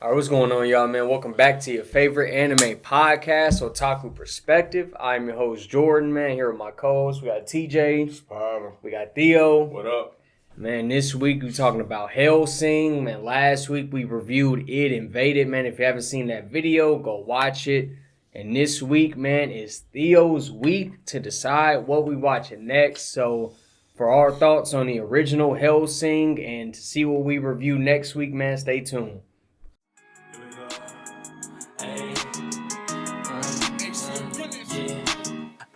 All right, what's going on, y'all, man? Welcome back to your favorite anime podcast, Otaku Perspective. I'm your host, Jordan, man, here with my co-hosts. We got TJ. Spider. We got Theo. What up? Man, this week we're talking about Hellsing. Man, last week we reviewed It Invaded. Man, if you haven't seen that video, go watch it. And this week, man, is Theo's week to decide what we watching next. So, for our thoughts on the original Hellsing and to see what we review next week, man, stay tuned.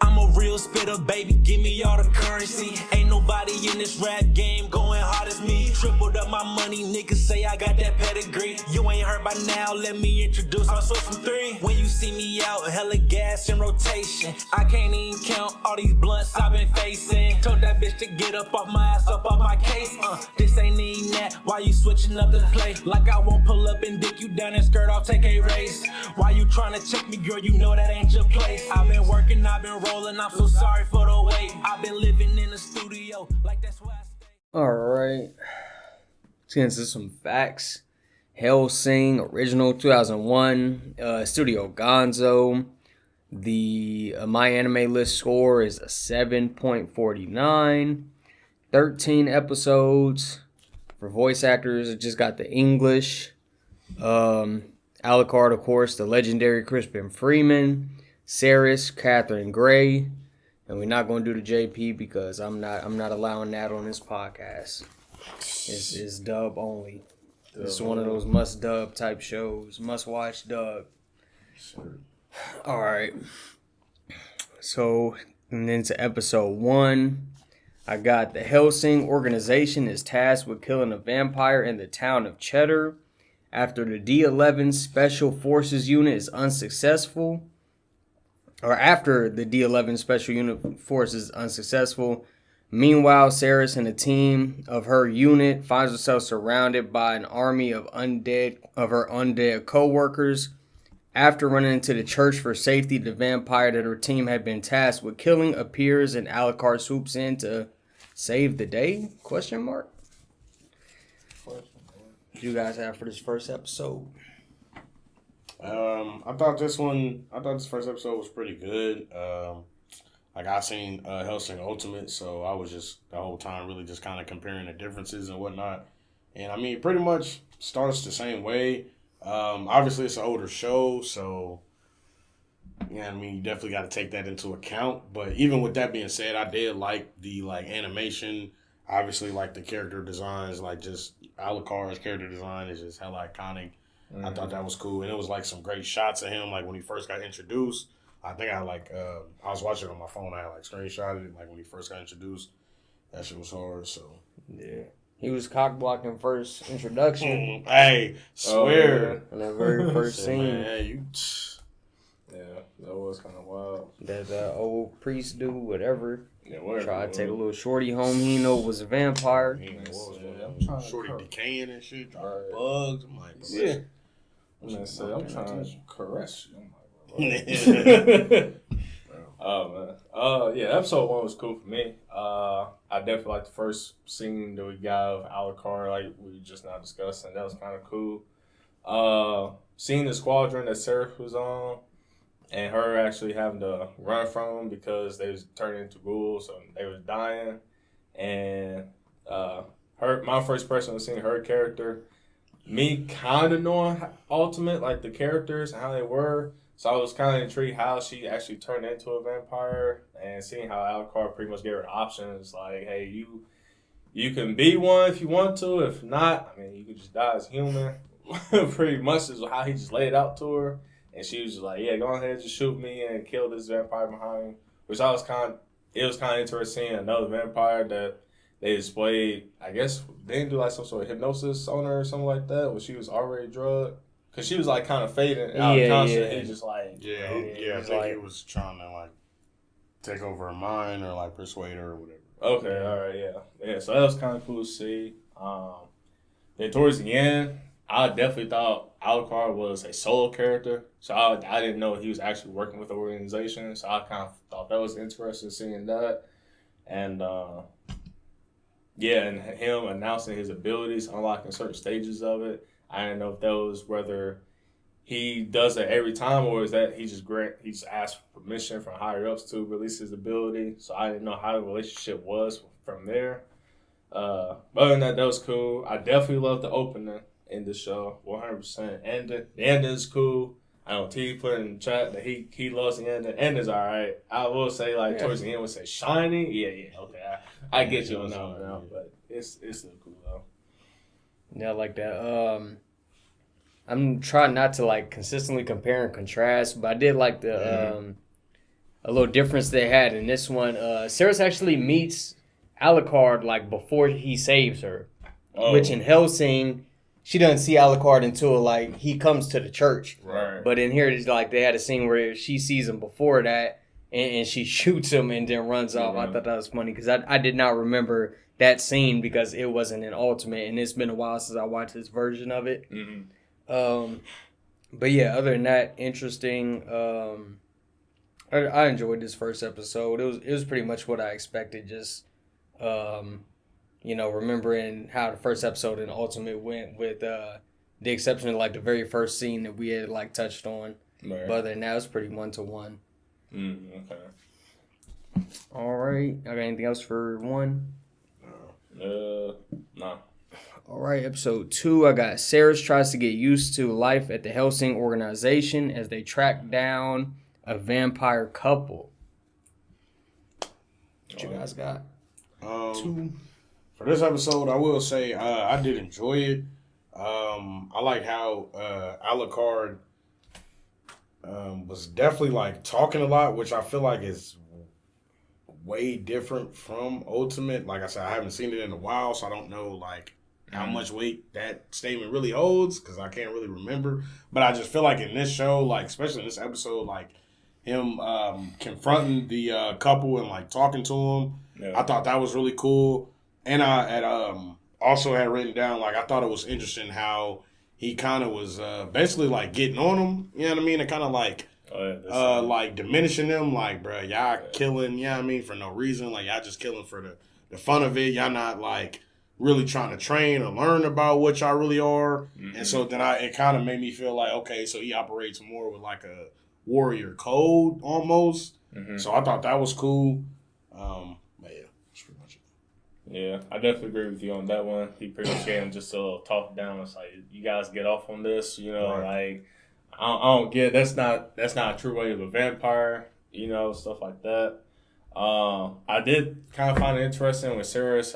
I'm a real spitter, baby, give me all the currency. Ain't nobody in this rap game going hard as me. Tripled up my money, niggas say I got that pedigree. You ain't heard by now, let me introduce myself from 3. When you see me out, hella gas in rotation. I can't even count all these blunts I've been facing. Told that bitch to get up off my ass, up off my case. This ain't even that, why you switching up the play? Like I won't pull up and dick you down and skirt off, take a race. Why you tryna check me, girl, you know that ain't your place. I've been working, I've been rolling, I'm so sorry for the wait. I've been living in the studio, like that's where I stay. Alright, let's get into some facts. Hellsing, original 2001, Studio Gonzo. The My Anime List score is a 7.49. 13 episodes. For voice actors, it just got the English. Alucard, of course, the legendary Crispin Freeman. Saris, Catherine Gray. And we're not going to do the JP because I'm not allowing that on this podcast. It's dub only. It's one of those must dub type shows. Must watch dub. Sure. All right. So, and then to episode 1, I got the Hellsing organization is tasked with killing a vampire in the town of Cheddar. After the D11 Special Forces unit is unsuccessful, or after the D11 Special Unit Force is unsuccessful. Meanwhile, Saris and a team of her unit finds herself surrounded by an army of her undead co-workers. After running into the church for safety, the vampire that her team had been tasked with killing appears and Alucard swoops in to save the day? Question mark? What do you guys have for this first episode? I thought this first episode was pretty good. Like I seen Hellsing Ultimate, so I was just the whole time really just kind of comparing the differences and whatnot. And I mean, pretty much starts the same way. Obviously, it's an older show, so yeah, I mean, you definitely got to take that into account. But even with that being said, I did like the animation. Obviously, like the character designs, like just Alucard's character design is just hella iconic. I thought that was cool, and it was like some great shots of him, like when he first got introduced. I think I was watching it on my phone. I had like screenshotted it, like when he first got introduced. That shit was hard. So yeah, he was cock blocking first introduction. Hey, swear in that very first scene. Man, Yeah, that was kind of wild. That old priest dude, whatever. Yeah, whatever. Tried to take a little shorty home. He know it was a vampire. Shorty decaying and shit, dropping bugs. I'm like, yeah. I'm trying to caress you. Oh man. Yeah, episode 1 was cool for me. I definitely like the first scene that we got of Alucard, like we just now discussing. That was kind of cool. Seeing the squadron that Seraph was on, and her actually having to run from them because they was turning into ghouls and they was dying. And my first person was seeing her character. Me kind of knowing Ultimate, like the characters and how they were. So I was kind of intrigued how she actually turned into a vampire, and seeing how Alucard pretty much gave her the options, like, hey, you can be one if you want to. If not, I mean, you could just die as human. Pretty much is how he just laid it out to her. And she was just like, yeah, go ahead, just shoot me and kill this vampire behind me. Which it was kind of interesting. Another vampire that they displayed, I guess, they didn't do like some sort of hypnosis on her or something like that, where she was already drugged. Because she was like kind of fading out of conscious. He just like... Yeah, I think he was trying to like take over her mind or like persuade her or whatever. Okay, all right, yeah. So that was kind of cool to see. Then towards the end, I definitely thought Alucard was a solo character. So I didn't know he was actually working with the organization. So I kind of thought that was interesting seeing that. And and him announcing his abilities, unlocking certain stages of it. I didn't know if that was whether he does it every time or is that he's asked permission from higher ups to release his ability. So I didn't know how the relationship was from there. Other than that, that was cool. I definitely love the opening in the show, 100%. And the ending is cool. I know T put in the chat that he loves the ending. Ending's all right. I will say towards the end would say shiny. Yeah, okay. I get you on that one now, but it's still cool though. Yeah, like that. I'm trying not to like consistently compare and contrast, but I did like the a little difference they had in this one. Ceres actually meets Alucard like before he saves her, which in Hellsing she doesn't see Alucard until like he comes to the church. Right. But in here it's like they had a scene where she sees him before that and she shoots him and then runs off. I thought that was funny because I did not remember that scene because it wasn't in Ultimate, and it's been a while since I watched this version of it. But yeah, other than that, interesting. I enjoyed this first episode. It was pretty much what I expected. Just remembering how the first episode in Ultimate went, with the exception of like the very first scene that we had like touched on. Right. But other than that, it was pretty 1-to-1. Okay. All right. I got anything else for 1? No. All right, episode 2, I got Ceres tries to get used to life at the Hellsing organization as they track down a vampire couple. What you guys got? 2. For this episode, I will say I did enjoy it. I like how Alucard was definitely like talking a lot, which I feel like is way different from Ultimate. Like I said, I haven't seen it in a while, so I don't know like how much weight that statement really holds because I can't really remember. But I just feel like in this show, like especially in this episode, like him confronting the couple and like talking to him, I thought that was really cool. And I had also had written down like I thought it was interesting how he kind of was basically like getting on them, you know what I mean, and kind of like like diminishing them, like bro, y'all killing, you know what I mean, for no reason, like y'all just killing for the fun of it, y'all not like really trying to train or learn about what y'all really are. And so then it kind of made me feel like, okay, so he operates more with like a warrior code almost. So I thought that was cool. But yeah, that's pretty much it. Yeah, I definitely agree with you on that one. He pretty much gave him just a little talk down. It's like, you guys get off on this, like I don't get that's not a true way of a vampire, stuff like that. I did kind of find it interesting when Ceres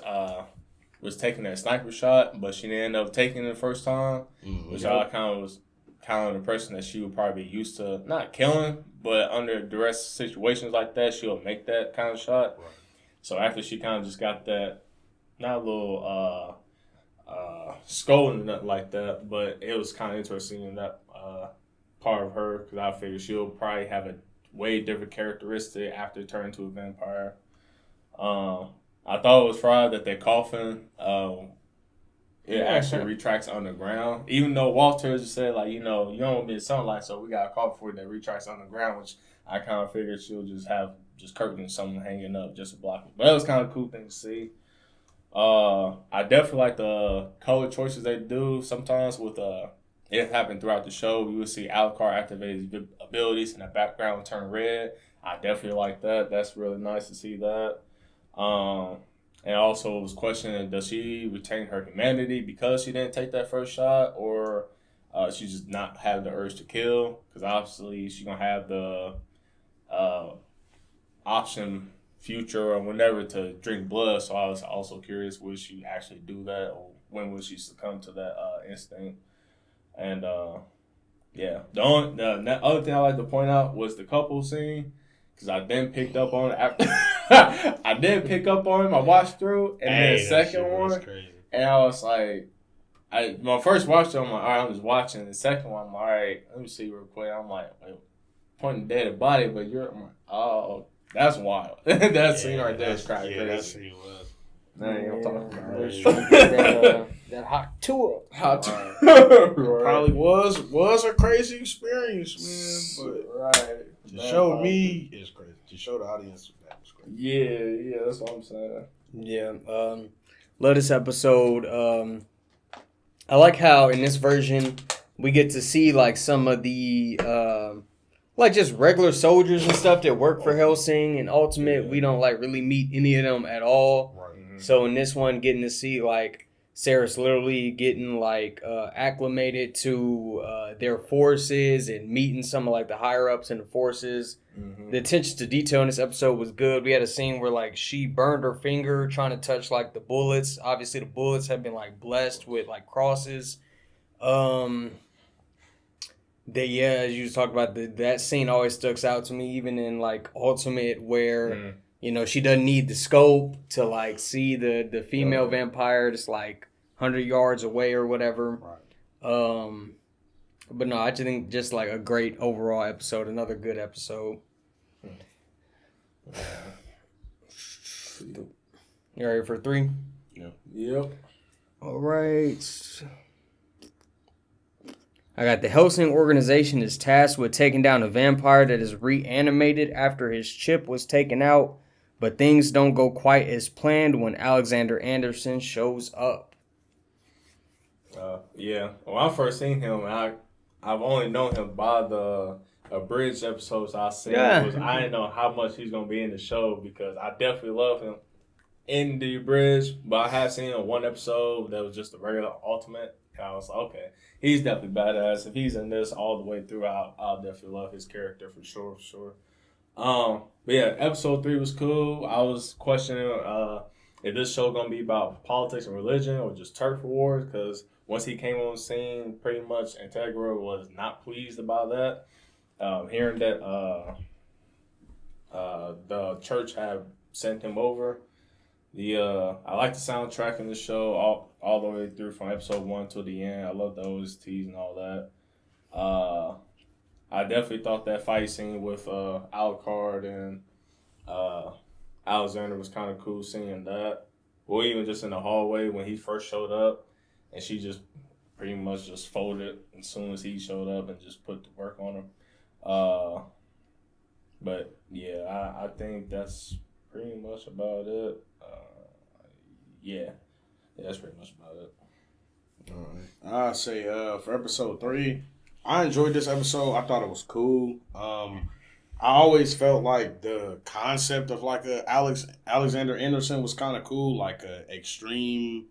was taking that sniper shot, but she didn't end up taking it the first time, which I was kind of the person that she would probably be used to not killing, but under duress situations like that, she'll make that kind of shot. Right. So after she kind of just got that, not a little scolding or nothing like that, but it was kind of interesting in that part of her because I figured she'll probably have a way different characteristic after turning to a vampire. I thought it was fried that their coffin, it actually retracts underground. Even though Walter just said, like, you don't want me in sunlight, so we got a coffin for it that retracts underground, which I kind of figured she'll just have curtains, something hanging up just to block it. But that was kind of a cool thing to see. I definitely like the color choices they do sometimes with it happened throughout the show. You would see Alucard activate his abilities and the background turn red. I definitely like that. That's really nice to see that. And also was questioning, does she retain her humanity because she didn't take that first shot, or she just not have the urge to kill? Because obviously she's going to have the option future or whenever to drink blood. So I was also curious, would she actually do that, or when would she succumb to that instinct? And yeah, the other thing I like to point out was the couple scene, because I then picked up on it after. I did pick up on him. I watched through, and then the second one, and I was like, when I first watched it, I'm like, all right, I'm just watching. The second one, I'm like, all right, let me see real quick. I'm like, pointing dead body, but I'm like, oh, that's wild. That scene right there is crazy. Yeah, that scene was. I'm talking about that hot tour. Probably was a crazy experience, man. But to show me is crazy. To show the audience that was crazy. Yeah, that's what I'm saying. Yeah, love this episode. I like how in this version we get to see like some of the like just regular soldiers and stuff that work for Hellsing and Ultimate. We don't like really meet any of them at all. Right. Mhm. So in this one, getting to see like Sarah's literally getting like acclimated to their forces and meeting some of like the higher ups in the forces. Mhm. The attention to detail in this episode was good. We had a scene where like she burned her finger trying to touch like the bullets. Obviously, the bullets have been like blessed with like crosses. As you talked about, that scene always sticks out to me, even in like Ultimate, where she doesn't need the scope to like see the female vampire just like 100 yards away or whatever. Right. But no, I just think just like a great overall episode, another good episode. You ready for 3? Yeah. Yep. All right. I got the Hellsing organization is tasked with taking down a vampire that is reanimated after his chip was taken out, but things don't go quite as planned when Alexander Anderson shows up. Yeah. When I first seen him, I've only known him by the abridged episodes I seen. Yeah. I didn't know how much he's gonna be in the show because I definitely love him in the abridged, but I have seen one episode that was just a regular Ultimate. And I was like, okay, he's definitely badass. If he's in this all the way through, I'll definitely love his character for sure. But yeah, episode 3 was cool. I was questioning if this show gonna be about politics and religion or just turf wars, because once he came on the scene, pretty much Integra was not pleased about that. Hearing that the church had sent him over. I like the soundtrack in the show all the way through from episode 1 to the end. I love the OSTs and all that. I definitely thought that fight scene with Alucard and Alexander was kind of cool seeing that. Or even just in the hallway when he first showed up and she just pretty much just folded as soon as he showed up and just put the work on him. But yeah, I think that's pretty much about it. Yeah, that's pretty much about it. All right. I say for episode 3, I enjoyed this episode. I thought it was cool. I always felt like the concept of like Alexander Anderson was kind of cool, like a extreme,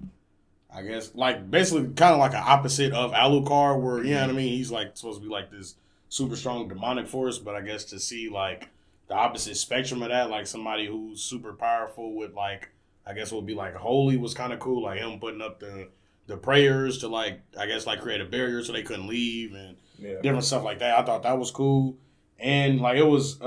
I guess, like basically kind of like an opposite of Alucard, where you know what I mean. He's like supposed to be like this super strong demonic force, but I guess to see like the opposite spectrum of that, like somebody who's super powerful with like, I guess what would be like holy, was kind of cool. Like him putting up the prayers to like, I guess like create a barrier so they couldn't leave and different stuff like that. I thought that was cool. And like it was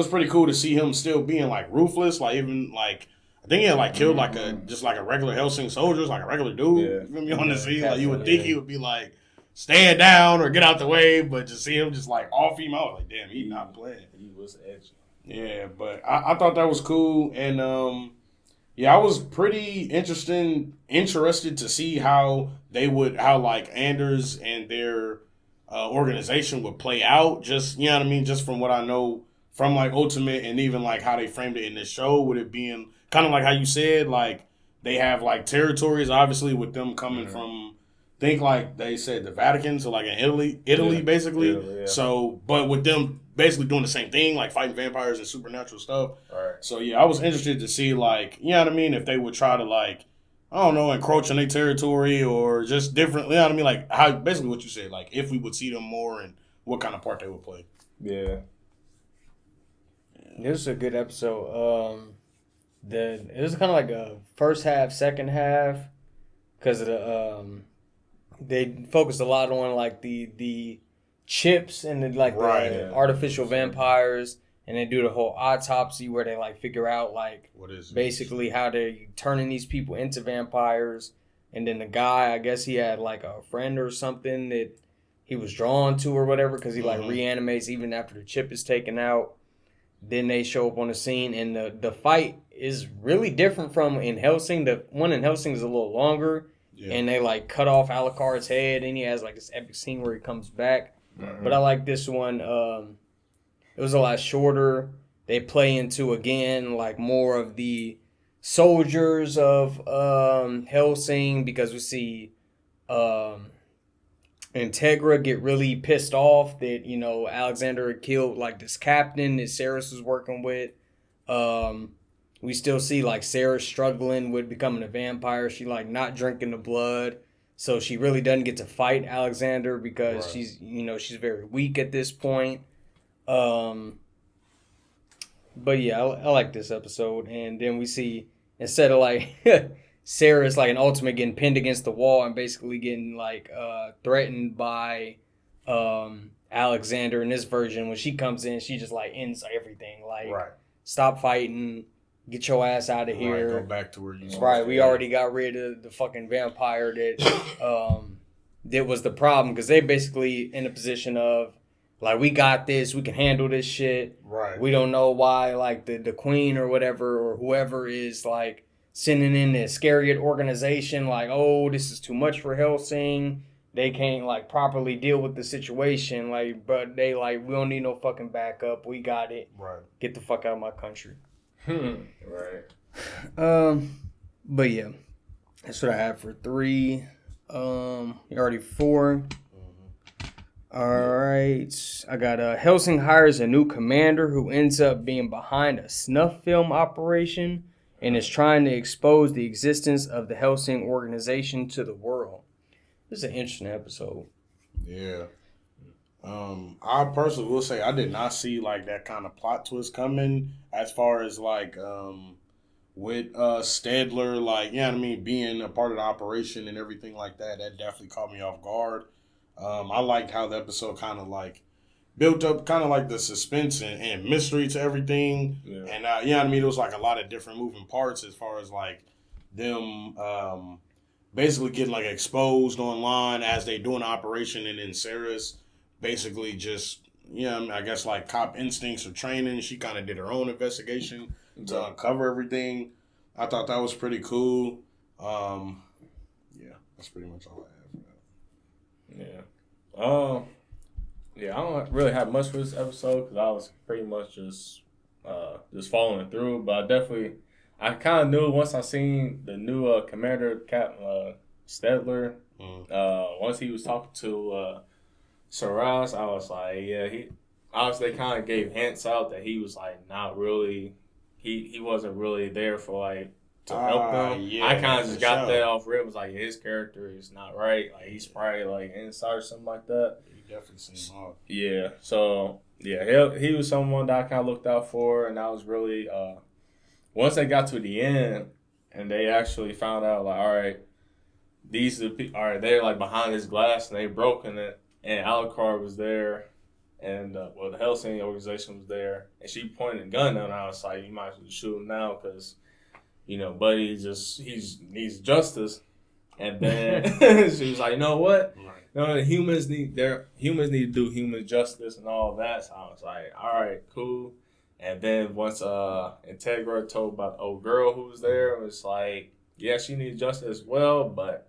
pretty cool to see him still being like ruthless. Like even like I think he had like killed like a regular Hellsing soldier, like a regular dude. Yeah. You feel me on the scene? Like you would think he would be like stand down or get out the way, but to see him just like off him, I was like, damn, he's not playing. He was edgy. Yeah, but I thought that was cool, and I was pretty interested to see how like Anders and their organization would play out. Just, you know what I mean? Just from what I know from like Ultimate and even like how they framed it in this show, with it being kind of like how you said, like they have like territories, obviously with them coming from, think like they said the Vatican, so like in Italy basically. Yeah. So, but with them basically doing the same thing, like fighting vampires and supernatural stuff. Right. So yeah, I was interested to see like, you know what I mean, if they would try to like, I don't know, encroach on their territory or just different, you know what I mean, like how basically what you said, like if we would see them more and what kind of part they would play. Yeah. This is a good episode. It was kind of like a first half, second half, because of the they focused a lot on like the chips and the artificial vampires, and they do the whole autopsy where they like figure out like What is basically how they're turning these people into vampires. And then the guy, I guess he had like a friend or something that he was drawn to or whatever, because he like reanimates even after the chip is taken out. Then they show up on the scene, and the fight is really different from in Hellsing. The one in Hellsing is a little longer, and they like cut off Alucard's head, and he has like this epic scene where he comes back. But I like this one. It was a lot shorter. They play into again like more of the soldiers of Hellsing, because we see Integra get really pissed off that, you know, Alexander killed like this captain that Sarah's was working with. We still see like Sarah struggling with becoming a vampire. She like not drinking the blood. So she really doesn't get to fight Alexander because she's very weak at this point. But yeah, I like this episode. And then we see, instead of like Sarah's like an ultimate getting pinned against the wall and basically getting like threatened by Alexander in this version, when she comes in, she just like ends everything. Like, stop fighting, get your ass out of here. Go back to where you we already got rid of the fucking vampire that was the problem, because they basically in a position of like, we got this, we can handle this shit. Right. We don't know why like the queen or whatever or whoever is like sending in the Iscariot organization, like, oh, this is too much for Hellsing. They can't like properly deal with the situation. Like, but they like, we don't need no fucking backup. We got it. Right. Get the fuck out of my country. Right. But yeah, that's what I have for 3. Already 4. All right. I got Hellsing hires a new commander who ends up being behind a snuff film operation and is trying to expose the existence of the Hellsing organization to the world. This is an interesting episode. Yeah. I personally will say I did not see like that kind of plot twist coming, as far as like with Stedler, like, you know what I mean, being a part of the operation and everything like that. That definitely caught me off guard. I liked how the episode kind of like built up kind of like the suspense and mystery to everything. Yeah. And, you know what I mean? It was like a lot of different moving parts as far as like them basically getting like exposed online as they do an operation. And then Sarah's basically just, you know, I guess like cop instincts or training. She kind of did her own investigation to uncover everything. I thought that was pretty cool. Yeah, that's pretty much all I have for that. Yeah. Yeah, I don't really have much for this episode because I was pretty much just following through. But I kind of knew once I seen the new commander, Captain Stedler. Once he was talking to Saras, I was like, yeah, he obviously kind of gave hints out that he was like not really, he wasn't really there for like to help them. Yeah, I kind of just got that off rip. Was like, his character is not right. Like, he's probably like inside or something like that. Definitely seems off. Yeah, so yeah, he was someone that I kind of looked out for, and I was really once they got to the end and they actually found out like, all right, these are the people, all right, they're like behind this glass and they broken it, and Alucard was there, and the Hellsing organization was there, and she pointed a gun, and I was like, you might as well shoot him now because, you know, buddy he needs justice, and then she was like, you know what? No, humans need to do human justice and all that. So I was like, all right, cool. And then once Integra told about the old girl who was there, it was like, yeah, she needs justice as well, but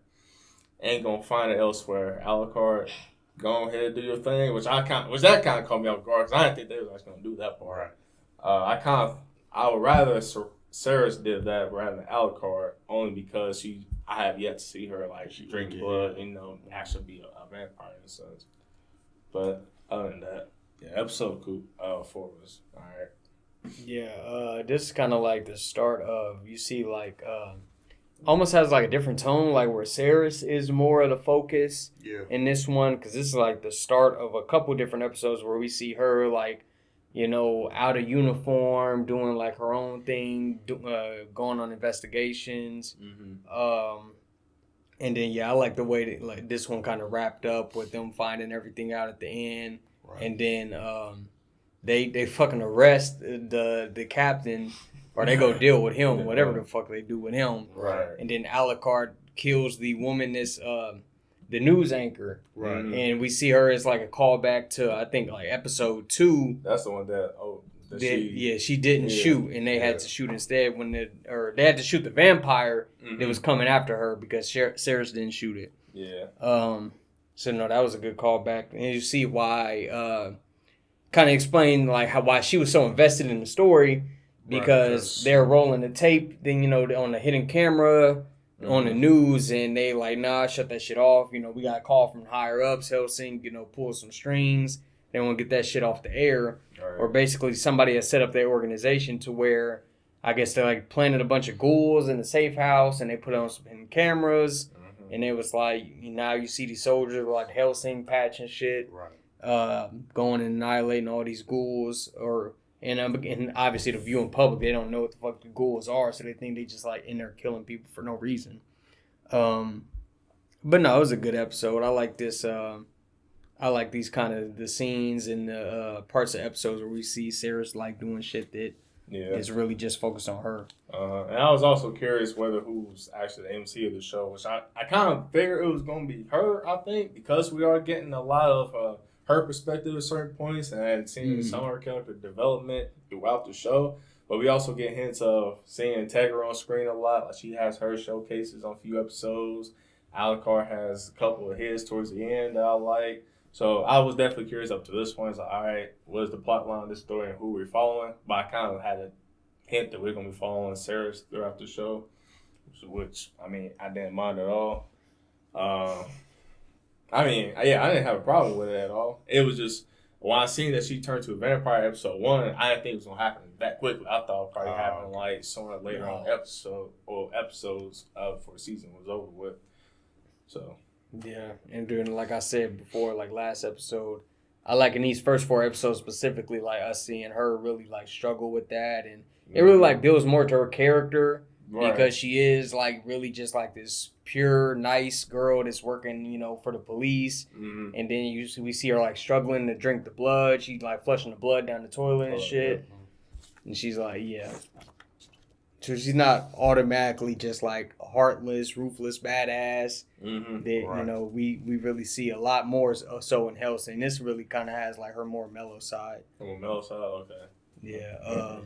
ain't gonna find it elsewhere. Alucard, go ahead and do your thing, which that kind of caught me off guard because I didn't think they was actually gonna do that part. I would rather Sarah's did that rather than Alucard, only because I have yet to see her like she drink blood, you know, actually be a vampire in a sense. But other than that, yeah, episode 4 was all right. Yeah, this is kind of like the start of, you see like almost has like a different tone, like where Saris is more of the focus in this one, because this is like the start of a couple different episodes where we see her like, you know, out of uniform, doing like her own thing, going on investigations. And then, yeah, I like the way that like this one kind of wrapped up with them finding everything out at the end. Right. And then they fucking arrest the captain, or they go deal with him, whatever the fuck they do with him. Right. And then Alucard kills the woman that's the news anchor. Right. And we see her as like a callback to, I think, like episode 2. That's the one that she didn't shoot, and they had to shoot instead they had to shoot the vampire that was coming after her because Sarah's didn't shoot it. Yeah. So no, that was a good callback, and you see why. Kind of explain like why she was so invested in the story, because they're rolling the tape. Then, you know, on the hidden camera, on the news, and they like, nah, shut that shit off. You know, we got a call from higher ups, Hellsing, you know, pull some strings. They want to get that shit off the air. Right. Or basically somebody has set up their organization to where I guess they like planted a bunch of ghouls in the safe house, and they put on some cameras, and it was like, now you see these soldiers with like Hellsing patch and shit, right? Going and annihilating all these ghouls, and obviously the viewing public, they don't know what the fuck the ghouls are, so they think they just like in there killing people for no reason. But no, it was a good episode. I like this. I like these kind of the scenes and the parts of episodes where we see Sarah's like doing shit that is really just focused on her. And I was also curious who's actually the MC of the show, which I kind of figured it was going to be her, I think, because we are getting a lot of her perspective at certain points and seeing some of her character development throughout the show. But we also get hints of seeing Integra on screen a lot. Like she has her showcases on a few episodes. Alucard has a couple of his towards the end that I like. So I was definitely curious up to this one. It's like, all right, what is the plot line of this story and who we're following? But I kind of had a hint that we're going to be following Sarah throughout the show, which, I mean, I didn't mind at all. I didn't have a problem with it at all. It was just, when I seen that she turned to a vampire episode 1, I didn't think it was going to happen that quickly. I thought it would probably happen like somewhere later on episodes before the season was over with. So... yeah, and doing, like I said before, like last episode, I like in these first 4 episodes specifically, like us seeing her really like struggle with that, and it really like builds more to her character because she is like really just like this pure nice girl that's working, you know, for the police, and then we see her like struggling to drink the blood. She's like flushing the blood down the toilet and shit, and she's like, so she's not automatically just like a heartless, ruthless, badass. That you know, we really see a lot more so in Hellsing. This really kind of has like her more mellow side. More mellow side, okay. Yeah.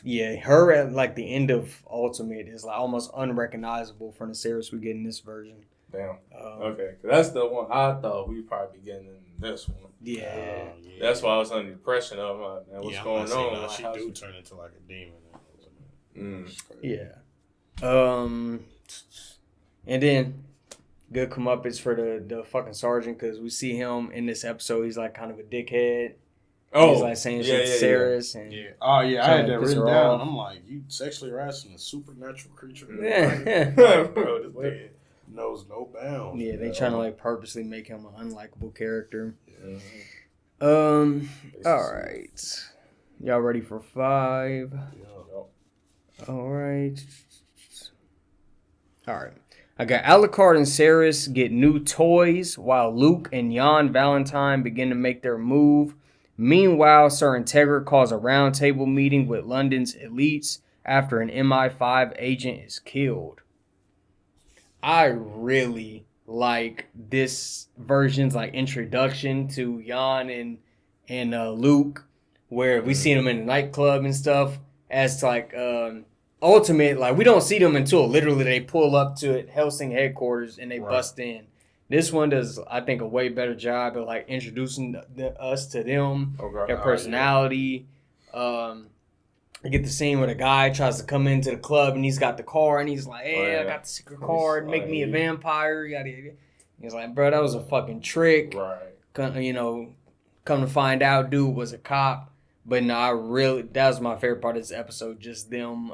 Yeah, her at like the end of Ultimate is like almost unrecognizable from the series we get in this version. Damn. Okay, cause that's the one I thought we'd probably be getting in this one. Yeah. That's why I was under the impression of man, what's going on. Like, she do turn into like a demon. Yeah. And then good comeuppance for the fucking sergeant, because we see him in this episode. He's like kind of a dickhead. He's like saying shit to Sarah's. And oh yeah, I had that written down. I'm like, you sexually harassing a supernatural creature. Bro, this nigga knows no bounds. Yeah, they trying to like purposely make him an unlikable character. Yeah. All right. Y'all ready for 5? Yeah. All right. I got Alucard and Ceres get new toys while Luke and Jan Valentine begin to make their move. Meanwhile, Sir Integra calls a roundtable meeting with London's elites after an MI5 agent is killed. I really like this version's like introduction to Jan and Luke, where we see them in the nightclub and stuff. As to like Ultimate, like we don't see them until literally they pull up to Hellsing headquarters and they bust in. This one does, I think, a way better job of like introducing us to them, their personality. I get the scene where the guy tries to come into the club and he's got the car and he's like, "Hey, I got the secret card, make me a vampire." He's like, "Bro, that was a fucking trick." Right. You know, come to find out, dude was a cop. But no, that was my favorite part of this episode. Just them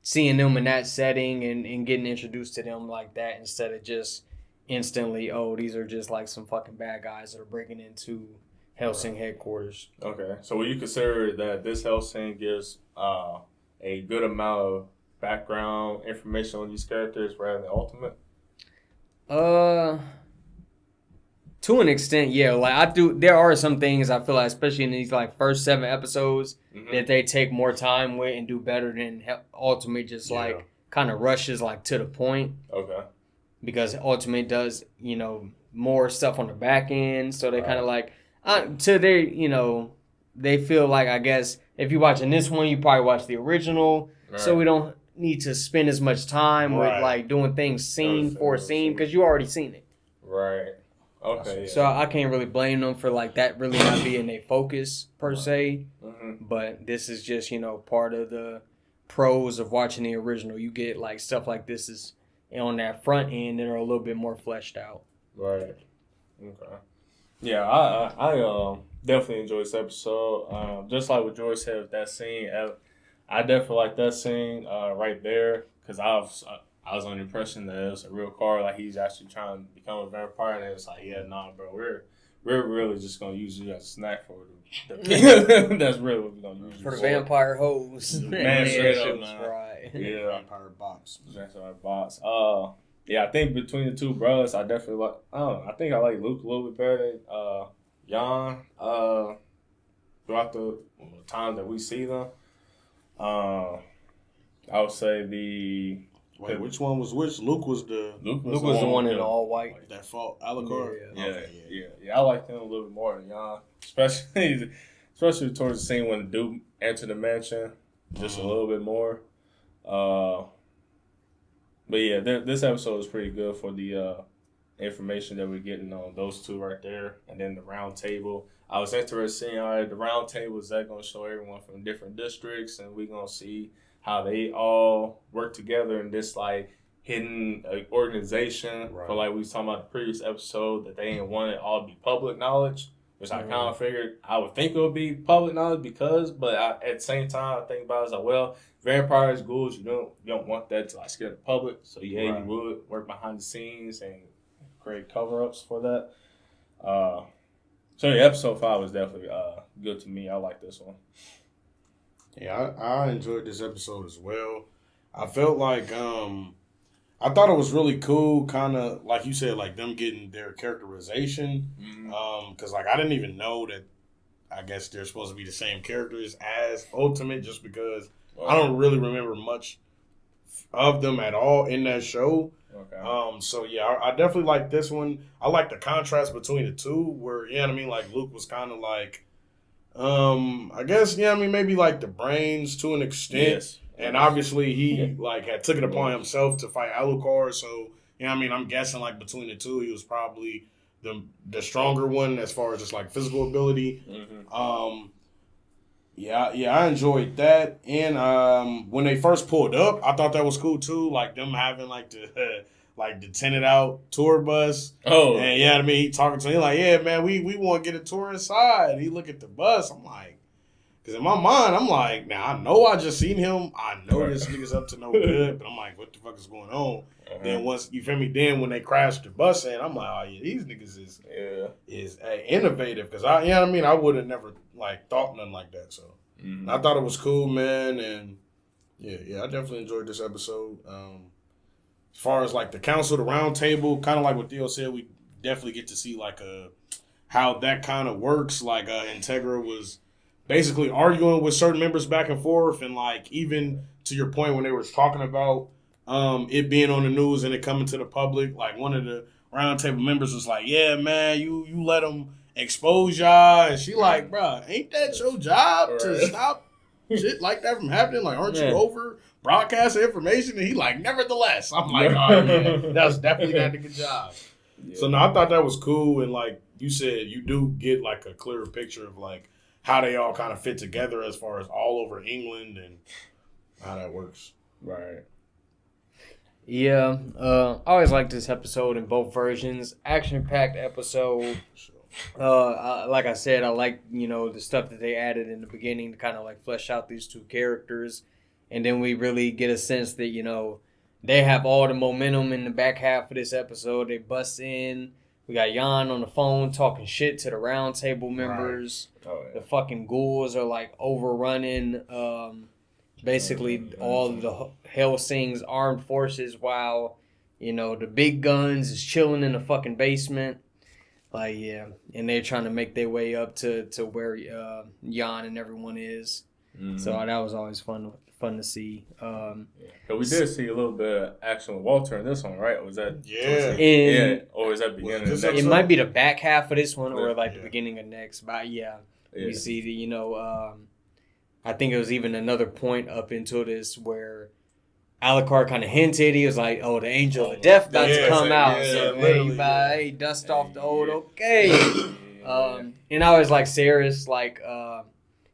seeing them in that setting and getting introduced to them like that instead of just instantly, oh, these are just like some fucking bad guys that are breaking into Hellsing headquarters. Okay, so would you consider that this Hellsing gives a good amount of background information on these characters rather than Ultimate? To an extent, yeah. Like I do, there are some things I feel like, especially in these like first 7 episodes, that they take more time with and do better than Ultimate. Just like kind of rushes like to the point. Okay. Because Ultimate does, you know, more stuff on the back end, so they kind of like to their, you know, they feel like, I guess if you're watching this one, you probably watch the original, so we don't need to spend as much time with like doing things scene for scene because you already seen it. Right. Okay. So I can't really blame them for like that really not being their focus per se, but this is just, you know, part of the pros of watching the original. You get like stuff like this is on that front end that are a little bit more fleshed out. Right. Okay. Yeah, I definitely enjoyed this episode. Just like what George said with that scene, I definitely like that scene right there because I was under the impression that it was a real car, like he's actually trying to become a vampire, and it's like, yeah, nah, bro, we're really just gonna use you as a snack for the that's really what we're gonna use For you the vampire hoes. Man, straight up, That's man. right. Yeah, Vampire box. vampire bots. Yeah, I think between the two brothers, I definitely like. I don't know. I think I like Luke a little bit better than Jan. Throughout the time that we see them, I would say the. Wait, which one was which? Luke was the one in all white. like that fault Alucard. Yeah. Okay, yeah. I like him a little bit more than Jan, especially towards the scene when the dude entered the mansion, just a little bit more. But yeah, this episode is pretty good for the information that we're getting on those two right there, and then the round table. I was interested in seeing, all right, the round table, is that going to show everyone from different districts, and we're going to see how they all work together in this like hidden organization. Right. For like we was talking about the previous episode, that they didn't want it all to be public knowledge, which I kind of figured I would think it would be public knowledge but at the same time I think about it as like, well, vampires, ghouls, you don't want that to like scare the public, so yeah, Right. you would work behind the scenes and create cover-ups for that. So yeah, episode 5 was definitely good to me. I like this one. Yeah, I enjoyed this episode as well. I felt like I thought it was really cool, kind of like you said, like them getting their characterization. Because like I didn't even know that. I guess they're supposed to be the same characters as Ultimate, just because I don't really remember much of them at all in that show. Okay. So yeah, I definitely like this one. I like the contrast between the two, where I mean, like Luke was kind of like, I guess I mean maybe like the brains to an extent. Yes. And obviously he like had took it upon himself to fight Alucard. So I mean I'm guessing like between the two he was probably the stronger one as far as just like physical ability. Yeah, I enjoyed that. And when they first pulled up, I thought that was cool too. Like them having like the tented out tour bus. Oh, And I mean he talking to him like, yeah man, we want to get a tour inside. He look at the bus. I'm like, because in my mind, I'm like, now I know I just seen him. I know this nigga's up to no good, but I'm like, what the fuck is going on? Then once you feel me, then when they crashed the bus in, I'm like, oh yeah, these niggas is innovative. Because I mean, I would have never like thought nothing like that. So I thought it was cool, man, and yeah, I definitely enjoyed this episode. As far as like the council, the round table, kind of like what Theo said, we definitely get to see like how that kind of works. Like Integra was basically arguing with certain members back and forth, and like even to your point when they were talking about it being on the news and it coming to the public, like one of the roundtable members was like, yeah man, you let them expose y'all, and she like, bruh, ain't that your job to stop shit like that from happening? Like, aren't you over broadcasting information? And he like, nevertheless. I'm like, oh yeah, that's definitely not a good job. So no, I thought that was cool, and like you said, you do get like a clearer picture of like how they all kind of fit together as far as all over England and how that works. right. Yeah, I always liked this episode in both versions. Action-packed episode. Like I said, I like the stuff that they added in the beginning to kind of like flesh out these two characters, and then we really get a sense that they have all the momentum in the back half of this episode. They bust in. We got Jan on the phone talking shit to the round table members. Right. Oh, yeah. The fucking ghouls are like overrunning basically all of the Hellsing's armed forces, while the big guns is chilling in the fucking basement. Like, yeah, and they're trying to make their way up to where Jan and everyone is. So that was always fun to see. But we did see a little bit of action with Walter in this one, right? Or was that or is that beginning of the next it one? might be the back half of this one or like the beginning of next. But we see the I think it was even another point up into this where Alucard kind of hinted. He was like, "Oh, the angel of death about to come out." So hey, dust off the old. Okay. And I was like, Sarah's like,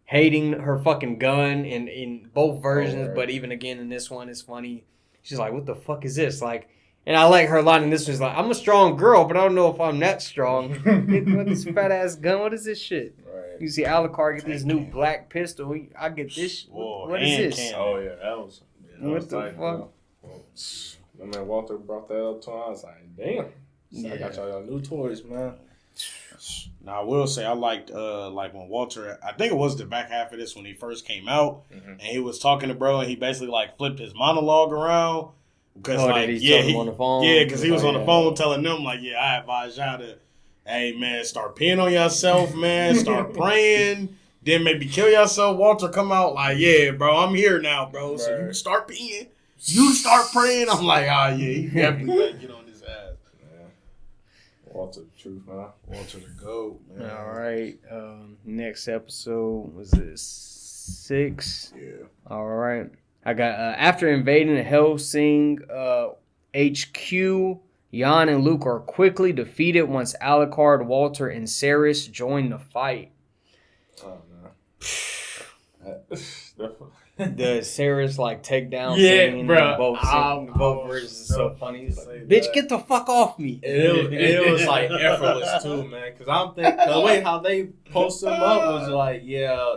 hating her fucking gun in both versions, but even again in this one, it's funny. She's like, "What the fuck is this?" Like, and I like her line in this one. Is like, "I'm a strong girl, but I don't know if I'm that strong." What this fat ass gun? What is this shit? Right. You see Alucard get this new black pistol. I get this. What is this? Cannon. Oh yeah, that was. Yeah, What the fuck? My man Walter brought that up to him. I was like, damn. So I got y'all new toys, man. Now I will say I liked like when Walter, I think it was the back half of this when he first came out, and he was talking to bro, and he basically like flipped his monologue around because on the phone. Because he was on the phone telling them like, I advise y'all to, hey man, start peeing on yourself, man, start praying, then maybe kill yourself. Walter come out like, yeah, bro, I'm here now, bro, so you start peeing, you start praying. I'm like, he definitely better get on his ass. Walter the truth, man. Walter the GOAT, man. All right. Next episode was this 6. Yeah. All right. I got after invading the Hellsing HQ, Jan and Luke are quickly defeated once Alucard, Walter, and Ceres join the fight. Oh man. The Ceres like takedown scene, bro. Both versions is so funny. He's like, bitch, get the fuck off me. It was like effortless too, man. Because I'm thinking the way how they posted him up was like,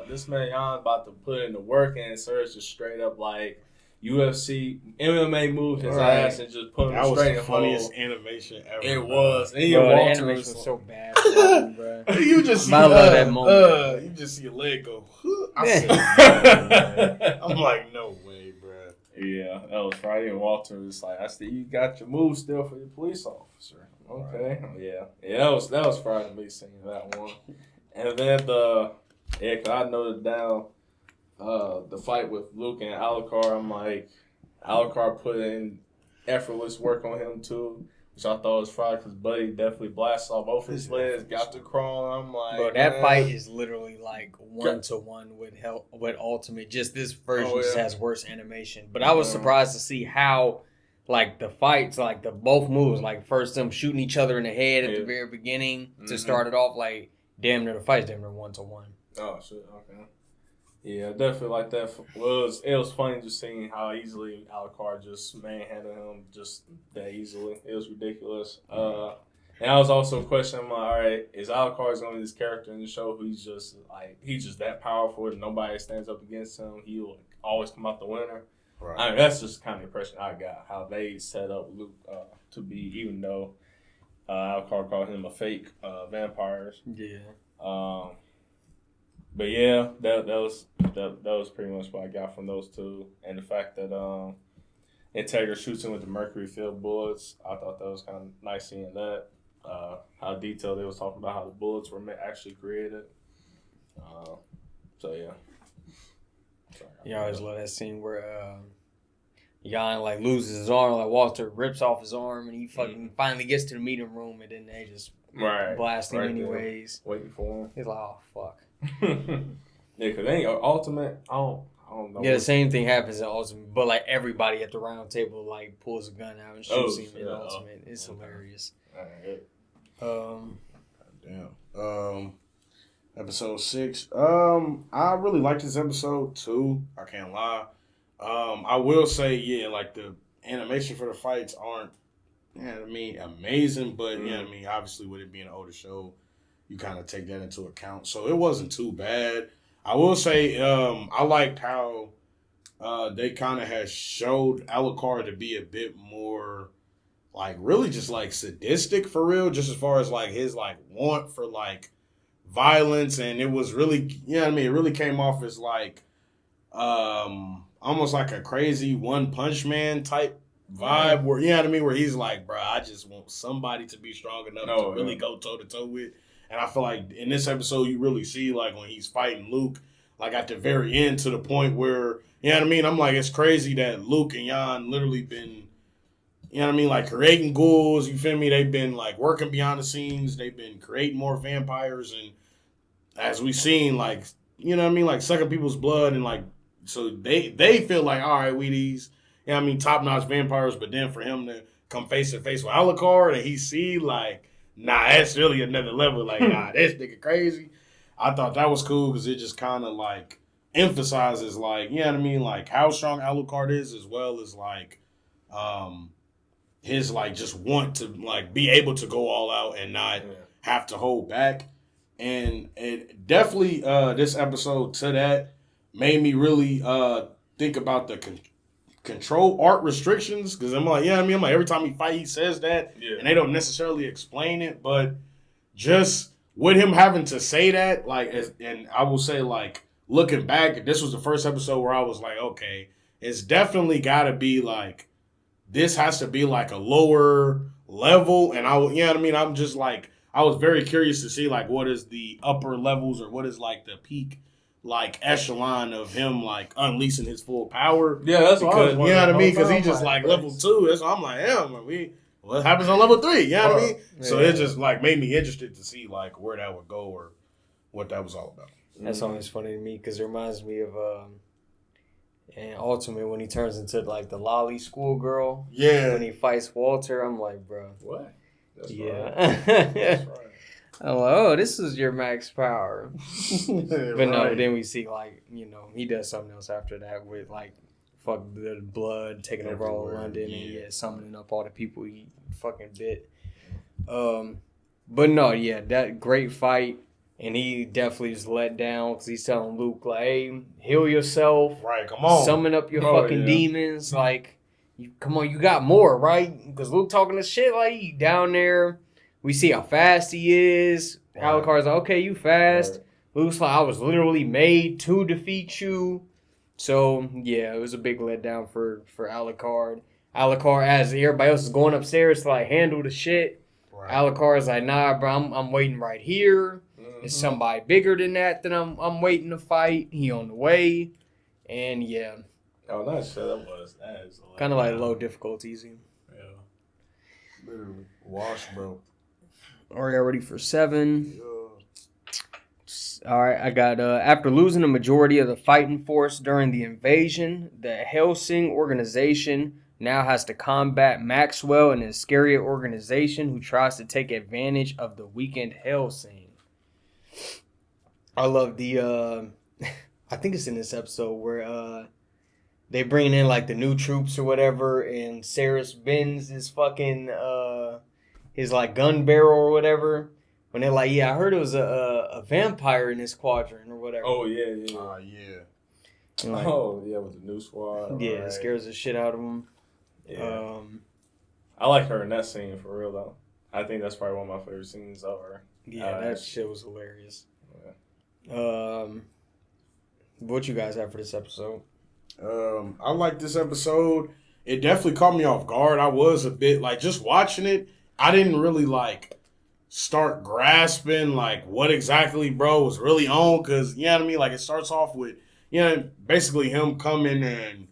this man Jan about to put in the work, and Ceres just straight up like UFC MMA moved his ass and just put him straight in the funniest animation ever. It was. And the animation was so bad, bro. You just see, that moment. You just see a leg go. I'm like, no way, bro. Yeah, that was Friday, and Walter was like, "I see you got your move still for your police officer." Okay, yeah, that was Friday. Me seeing that one, and then cause I noted down the fight with Luke and Alucard. I'm like, Alucard put in effortless work on him too, which I thought was Friday because Buddy definitely blasted off both his legs, got the crawl. I'm like, bro, that fight is literally like 1-to-1 with Ultimate. Just this version just has worse animation. But I was surprised to see how like the fights, like the both moves, like first them shooting each other in the head at the very beginning to start it off, like damn near the fight's damn near 1-to-1. Oh shit, okay. Yeah, definitely like that. It was funny just seeing how easily Alucard just manhandled him just that easily. It was ridiculous. And I was also questioning, all right, is Alucard going to be this character in the show who's just that powerful that nobody stands up against him? He will always come out the winner. Right. I mean, that's just kind of the impression I got, how they set up Luke to be, even though Alucard called him a fake vampire. Yeah. But yeah, that was pretty much what I got from those two, and the fact that Integra shoots him with the mercury filled bullets. I thought that was kind of nice seeing that. How detailed they was talking about how the bullets were actually created. So yeah. I always love that scene where Jan like loses his arm, like Walter rips off his arm, and he fucking finally gets to the meeting room, and then they just blast him anyways. Waiting for him. He's like, oh fuck. Yeah, because they ain't Ultimate. I don't know. Yeah, the same thing happens in Ultimate, but like everybody at the round table like pulls a gun out and shoots him in Ultimate. It's hilarious. Episode 6. I really liked this episode too. I can't lie. I will say, like the animation for the fights aren't, amazing, but obviously with it being an older show, you kind of take that into account. So it wasn't too bad. I will say, I liked how they kind of had showed Alucard to be a bit more, like, really just, like, sadistic for real, just as far as, like, his, like, want for, like, violence. And it was really, it really came off as, like, almost like a crazy One Punch Man type vibe where, where he's like, bro, I just want somebody to be strong enough to really go toe-to-toe with. And I feel like in this episode, you really see, like, when he's fighting Luke, like, at the very end to the point where, I'm like, it's crazy that Luke and Jan literally been, like, creating ghouls, you feel me? They've been, like, working behind the scenes. They've been creating more vampires. And as we've seen, like, like, sucking people's blood. And, like, so they feel like, all right, we these, top-notch vampires. But then for him to come face-to-face with Alucard and he see, like, nah, that's really another level. Like, nah, this nigga crazy. I thought that was cool because it just kind of like emphasizes like, you know what I mean, like how strong Alucard is, as well as like his like just want to like be able to go all out and not have to hold back. And it definitely this episode to that made me really think about the control art restrictions, because I'm like, yeah, I mean, I'm like, every time he fight, he says that, and they don't necessarily explain it, but just with him having to say that, like, and I will say, like, looking back, this was the first episode where I was like, okay, it's definitely got to be like, this has to be like a lower level, and you know what I mean? I'm just like, I was very curious to see like what is the upper levels or what is like the peak like echelon of him like unleashing his full power. Yeah, that's what I was wondering. You know what I mean? Because he just like level 2. That's why I'm like, what happens on level 3? You know what I mean? So it just like made me interested to see like where that would go or what that was all about. That's always funny to me because it reminds me of in Ultimate when he turns into like the lolly schoolgirl. Yeah. When he fights Walter, I'm like, bro. What? That's yeah. Right. That's right. I'm like, oh, this is your max power. But no, Right. then we see like, he does something else after that with like fuck the blood taking over all of London and summoning up all the people he fucking bit. But no, that great fight, and he definitely just let down because he's telling Luke like, hey, heal yourself. Right, come on. Summon up your fucking demons. Like, come on, you got more, right? Because Luke talking this shit like he down there. We see how fast he is. Right. Alucard's like, okay, you fast. Right. Luke's like, I was literally made to defeat you. So, yeah, it was a big letdown for Alucard. Alucard, as everybody else is going upstairs to, like, handle the shit. Right. Alucard's like, nah, bro, I'm waiting right here. Mm-hmm. It's somebody bigger than that I'm waiting to fight. He on the way. And, yeah. Oh, nice. That was kind of like low difficulties. Yeah. Literally. Wash, bro. Are you ready for 7? Yeah. All right, I got, after losing the majority of the fighting force during the invasion, the Hellsing organization now has to combat Maxwell and his scary organization who tries to take advantage of the weakened Hellsing. I love the, I think it's in this episode where they bring in, like, the new troops or whatever, and Saris bends his fucking, his, like, gun barrel or whatever. When they're like, yeah, I heard it was a vampire in this quadrant or whatever. Oh, yeah. Yeah. Like, with the new squad. Yeah, it scares the shit out of them. Yeah. I like her in that scene, for real, though. I think that's probably one of my favorite scenes of her. Yeah, that shit was hilarious. Yeah. What you guys have for this episode? I like this episode. It definitely caught me off guard. I was a bit, like, just watching it, I didn't really, like, start grasping like what exactly bro was really on, because you know what I mean, like it starts off with basically him coming and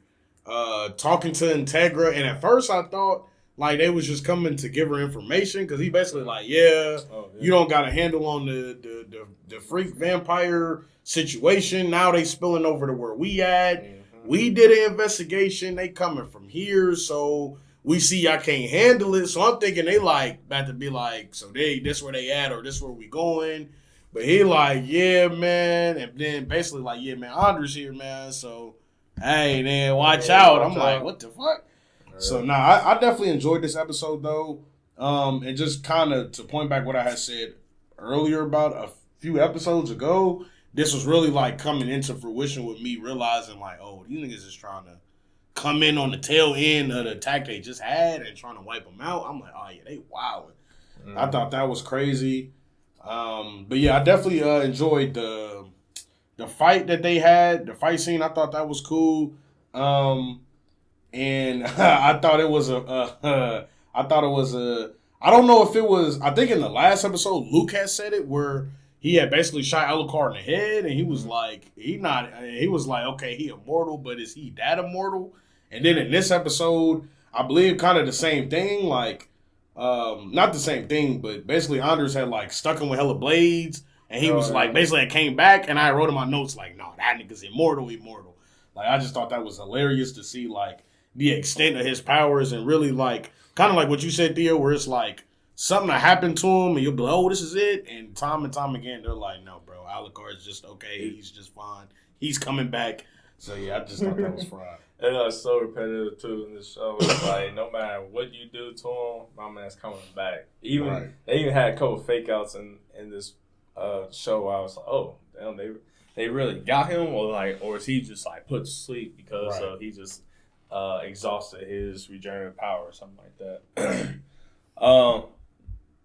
talking to Integra, and at first I thought like they was just coming to give her information, because he basically like you don't got a handle on the freak vampire situation, now they spilling over to where we at. We did an investigation, they coming from here, so we see I can't handle it, so I'm thinking they like about to be like, so this where they at or this where we going. But he like, yeah, man, and then basically like, yeah, man, Andre's here, man. So hey, man, watch out. I'm like, what the fuck? Right. So I definitely enjoyed this episode though. And just kind of to point back what I had said earlier about a few episodes ago, this was really like coming into fruition with me realizing like, oh, these niggas is trying to come in on the tail end of the attack they just had and trying to wipe them out. I'm like, oh yeah, they wildin'. Mm-hmm. I thought that was crazy. But yeah, I definitely enjoyed the fight that they had, the fight scene. I thought that was cool. And I thought it was I don't know if it was, I think in the last episode, Luke had said it where he had basically shot Alucard in the head, and he was like, okay, he immortal, but is he that immortal? And then in this episode, I believe kind of the same thing, like, not the same thing, but basically Anders had like stuck him with hella blades, and he was like, basically it came back, and I wrote in my notes like, no, that nigga's immortal. Like, I just thought that was hilarious to see like the extent of his powers, and really like, kind of like what you said, Theo, where it's like, something to happen to him, and you'll be like, oh, this is it. And time again, they're like, no, bro, Alucard is just okay. He's just fine. He's coming back. So, yeah, I just thought that was fried. And that's so repetitive too in this show. It's like no matter what you do to him, my man's coming back. Even they even had a couple fake outs in this show. I was like, oh damn, they really got him, or is he just like put to sleep because he just exhausted his regenerative power or something like that.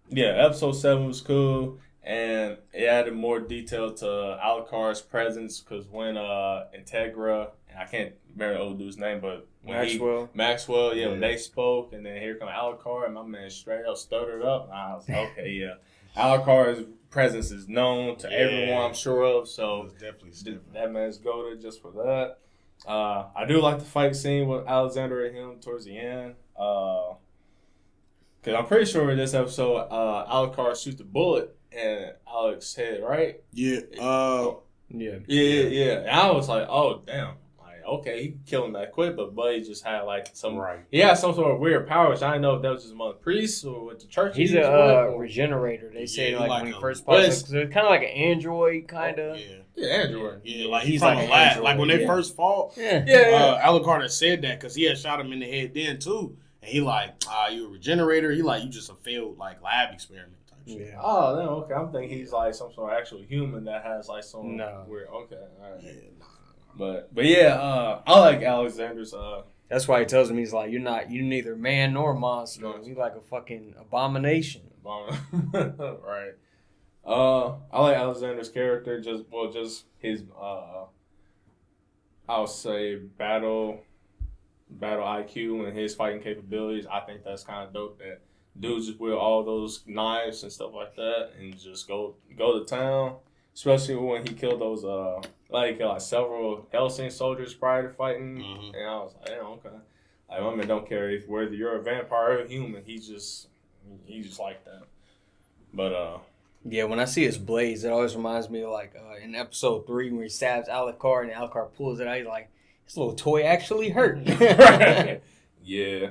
Yeah, episode 7 was cool. And it added more detail to Alucard's presence because when Integra, and I can't remember the old dude's name, but when Maxwell, when they spoke, and then here come Alucard, and my man straight up stuttered up. And I was like, okay, yeah. Alucard's presence is known to everyone, I'm sure of, so that man's goated just for that. I do like the fight scene with Alexander and him towards the end. Because I'm pretty sure in this episode, Alucard shoots the bullet in Alex's head, right? Yeah. Yeah. And I was like, oh, damn. Like, okay, he killed him that quick, but Buddy just had like some... He had some sort of weird powers. I didn't know if that was just among the priests or with the church. He's a regenerator. They say like when he first pops up. So it's kind of like an android, kind of. Yeah, android. Yeah, like he's from a lab. Like when they first fought, Alucard had said that because he had shot him in the head then too. And he like, you a regenerator? He like, you just a failed like lab experiment. Yeah. Oh, no, okay. I'm thinking he's like some sort of actual human that has like some weird. Okay, all right. Yeah, But yeah, I like Alexander's. That's why he tells him he's like, you're neither man nor monster. You're like a fucking abomination. Right. I like Alexander's character. Just his. I'll say battle IQ and his fighting capabilities. I think that's kind of dope. That dudes just with all those knives and stuff like that, and just go to town. Especially when he killed those like several Hellsing soldiers prior to fighting, and I was like, yeah, okay. Like, my man don't care whether you're a vampire or a human. He's just like that. But yeah, when I see his blades, it always reminds me of like in episode 3 when he stabs Alucard and Alucard pulls it out. He's like, this little toy actually hurt. Yeah.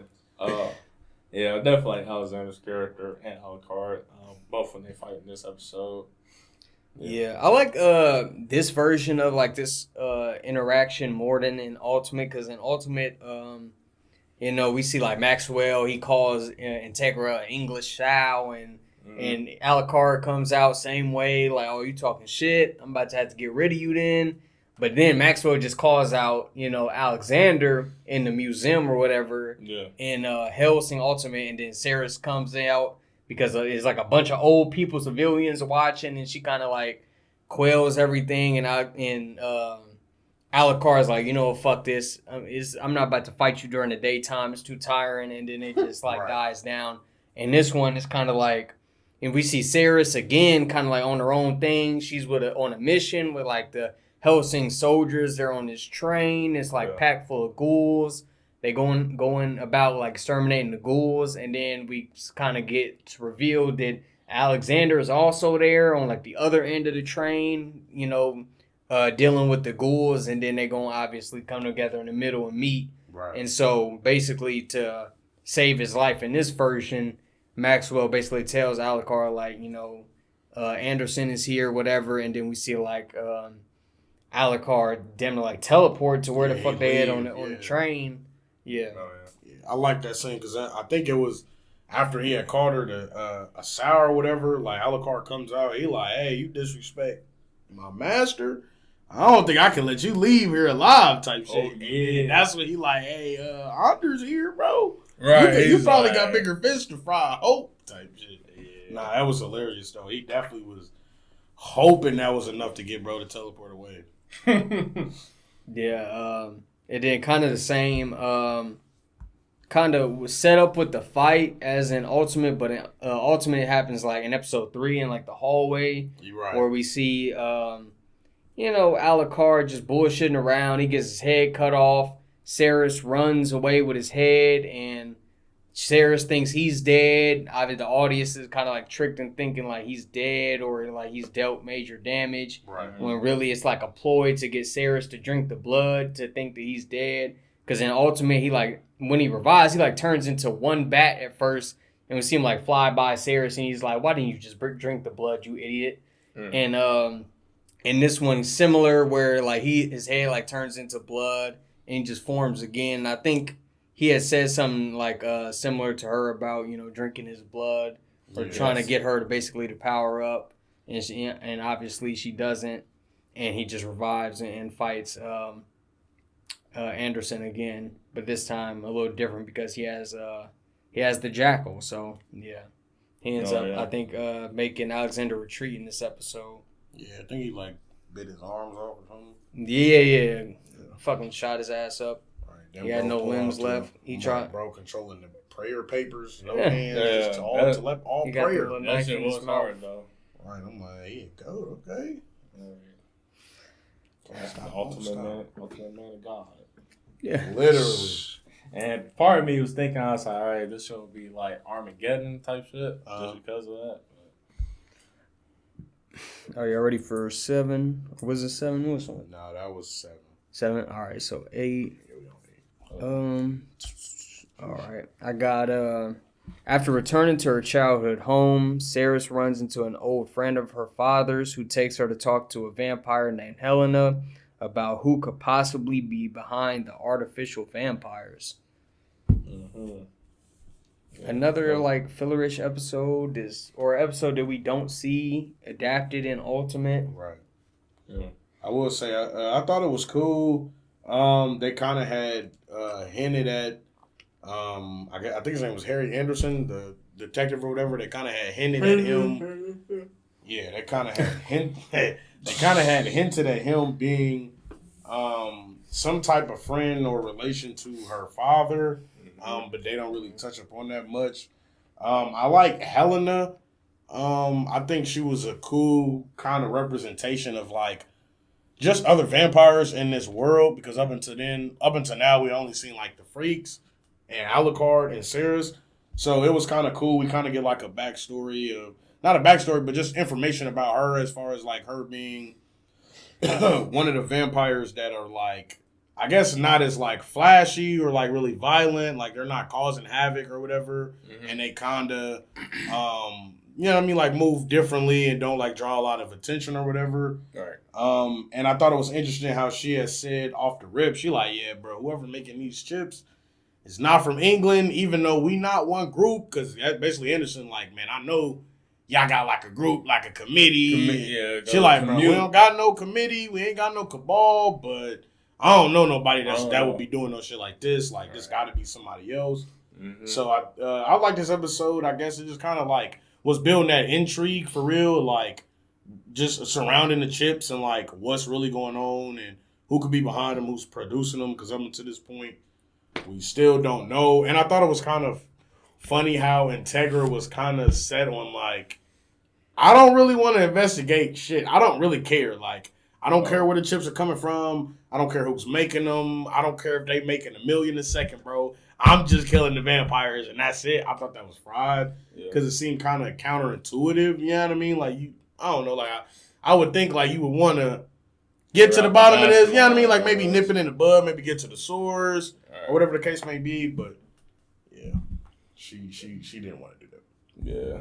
Yeah, definitely like Alexander's character and Alucard, both when they fight in this episode. Yeah, I like this version of like this interaction more than in Ultimate, because in Ultimate, we see like Maxwell, he calls Integra English Chow, and Alucard comes out same way, like, oh, you talking shit, I'm about to have to get rid of you then. But then Maxwell just calls out, Alexander in the museum or whatever in Hellsing Ultimate, and then Ceres comes out because it's like a bunch of old people, civilians watching, and she kind of like quells everything, and Alucard's like, fuck this, I'm not about to fight you during the daytime, it's too tiring, and then it just like dies down. And this one is kind of like, and we see Ceres again, kind of like on her own thing. She's on a mission with like the Hellsing soldiers. They're on this train. It's like packed full of ghouls. They going about like exterminating the ghouls, and then we kind of get revealed that Alexander is also there on like the other end of the train, dealing with the ghouls, and then they gonna obviously come together in the middle and meet. Right. And so basically to save his life in this version, Maxwell basically tells Alucard like, Anderson is here, whatever, and then we see like Alucard damn near like teleport to where the fuck they at on the train. Yeah. Oh, yeah. I like that scene because I think it was after he had called her a sour or whatever. Like Alucard comes out, he like, hey, you disrespect my master, I don't think I can let you leave here alive type shit. Yeah. And that's when he like, hey, Anders here, bro. Right. You probably got bigger fish to fry, I hope type shit. Yeah. Nah, that was hilarious though. He definitely was hoping that was enough to get bro to teleport away. Yeah, and then kind of the same, kind of was set up with the fight as in Ultimate, but in Ultimate it happens like in episode 3 in like the hallway, where we see, Alucard just bullshitting around. He gets his head cut off. Ceres runs away with his head, and Ceres thinks he's dead. Either the audience is kind of like tricked in thinking like he's dead or like he's dealt major damage. Right. When really it's like a ploy to get Ceres to drink the blood to think that he's dead. Because in Ultimate, he like, when he revives, he like turns into one bat at first, and we see him like fly by Sarah's, and he's like, "Why didn't you just drink the blood, you idiot?" And this one's similar, where like his head like turns into blood and he just forms again. And I think he had said something like similar to her about drinking his blood or trying to get her to basically to power up, and obviously she doesn't, and he just revives and fights Anderson again, but this time a little different because he has the jackal. So yeah, he ends up I think making Alexander retreat in this episode. Yeah, I think he like bit his arms off or something. Yeah. Fucking shot his ass up. Right. He had no limbs left. He tried. Bro controlling the prayer papers, no hands, just all prayer. That shit was hard though. Right, I'm like, here you go, okay. That's the ultimate man of God. Yeah, literally. And part of me was thinking, I was like, all right, this show will be like Armageddon type shit, just because of that. Are you ready for 7? Or was it 7? Which one? No, that was 7. 7? All right, so 8. All right. I got, after returning to her childhood home, Saris runs into an old friend of her father's who takes her to talk to a vampire named Helena about who could possibly be behind the artificial vampires. Mm-hmm. Another like fillerish episode episode that we don't see adapted in Ultimate. Right. Yeah. I will say I thought it was cool. They kind of had hinted at I think his name was Harry Anderson, the detective or whatever. They kind of had hinted at him. Yeah, they kind of had hinted at him being some type of friend or relation to her father. But they don't really touch upon that much. I like Helena. I think she was a cool kind of representation of like just other vampires in this world, because up until now we only seen like the freaks and Alucard and Saris. So it was kind of cool. We kind of get like a backstory of, not a backstory, but just information about her as far as like her being one of the vampires that are like, I guess not as like flashy or like really violent, like they're not causing havoc or whatever, and they kind of, like move differently and don't like draw a lot of attention or whatever. Right. And I thought it was interesting how she has said off the rip, she like, yeah, bro, whoever making these chips is not from England, even though we not one group, because basically Anderson like, man, I know y'all got like a group, like a committee. She like, bro, we don't got no committee, we ain't got no cabal, but I don't know nobody that would be doing no shit like this. Like, this got to be somebody else. Mm-hmm. So I like this episode. I guess it just kind of like was building that intrigue for real, like just surrounding the chips and like what's really going on and who could be behind them, who's producing them. Because up until this point, we still don't know. And I thought it was kind of funny how Integra was kind of set on like, I don't really want to investigate shit. I don't really care. Like, I don't care where the chips are coming from. I don't care who's making them. I don't care if they making $1 million a second, bro. I'm just killing the vampires, and that's it. I thought that was fried because it seemed kind of counterintuitive. You know what I mean? Like, I don't know. Like, I would think like you would want to get to the bottom of this. You know what I mean? Like maybe nip it in the bud, maybe get to the source or whatever the case may be. But yeah, she didn't want to do that. Yeah.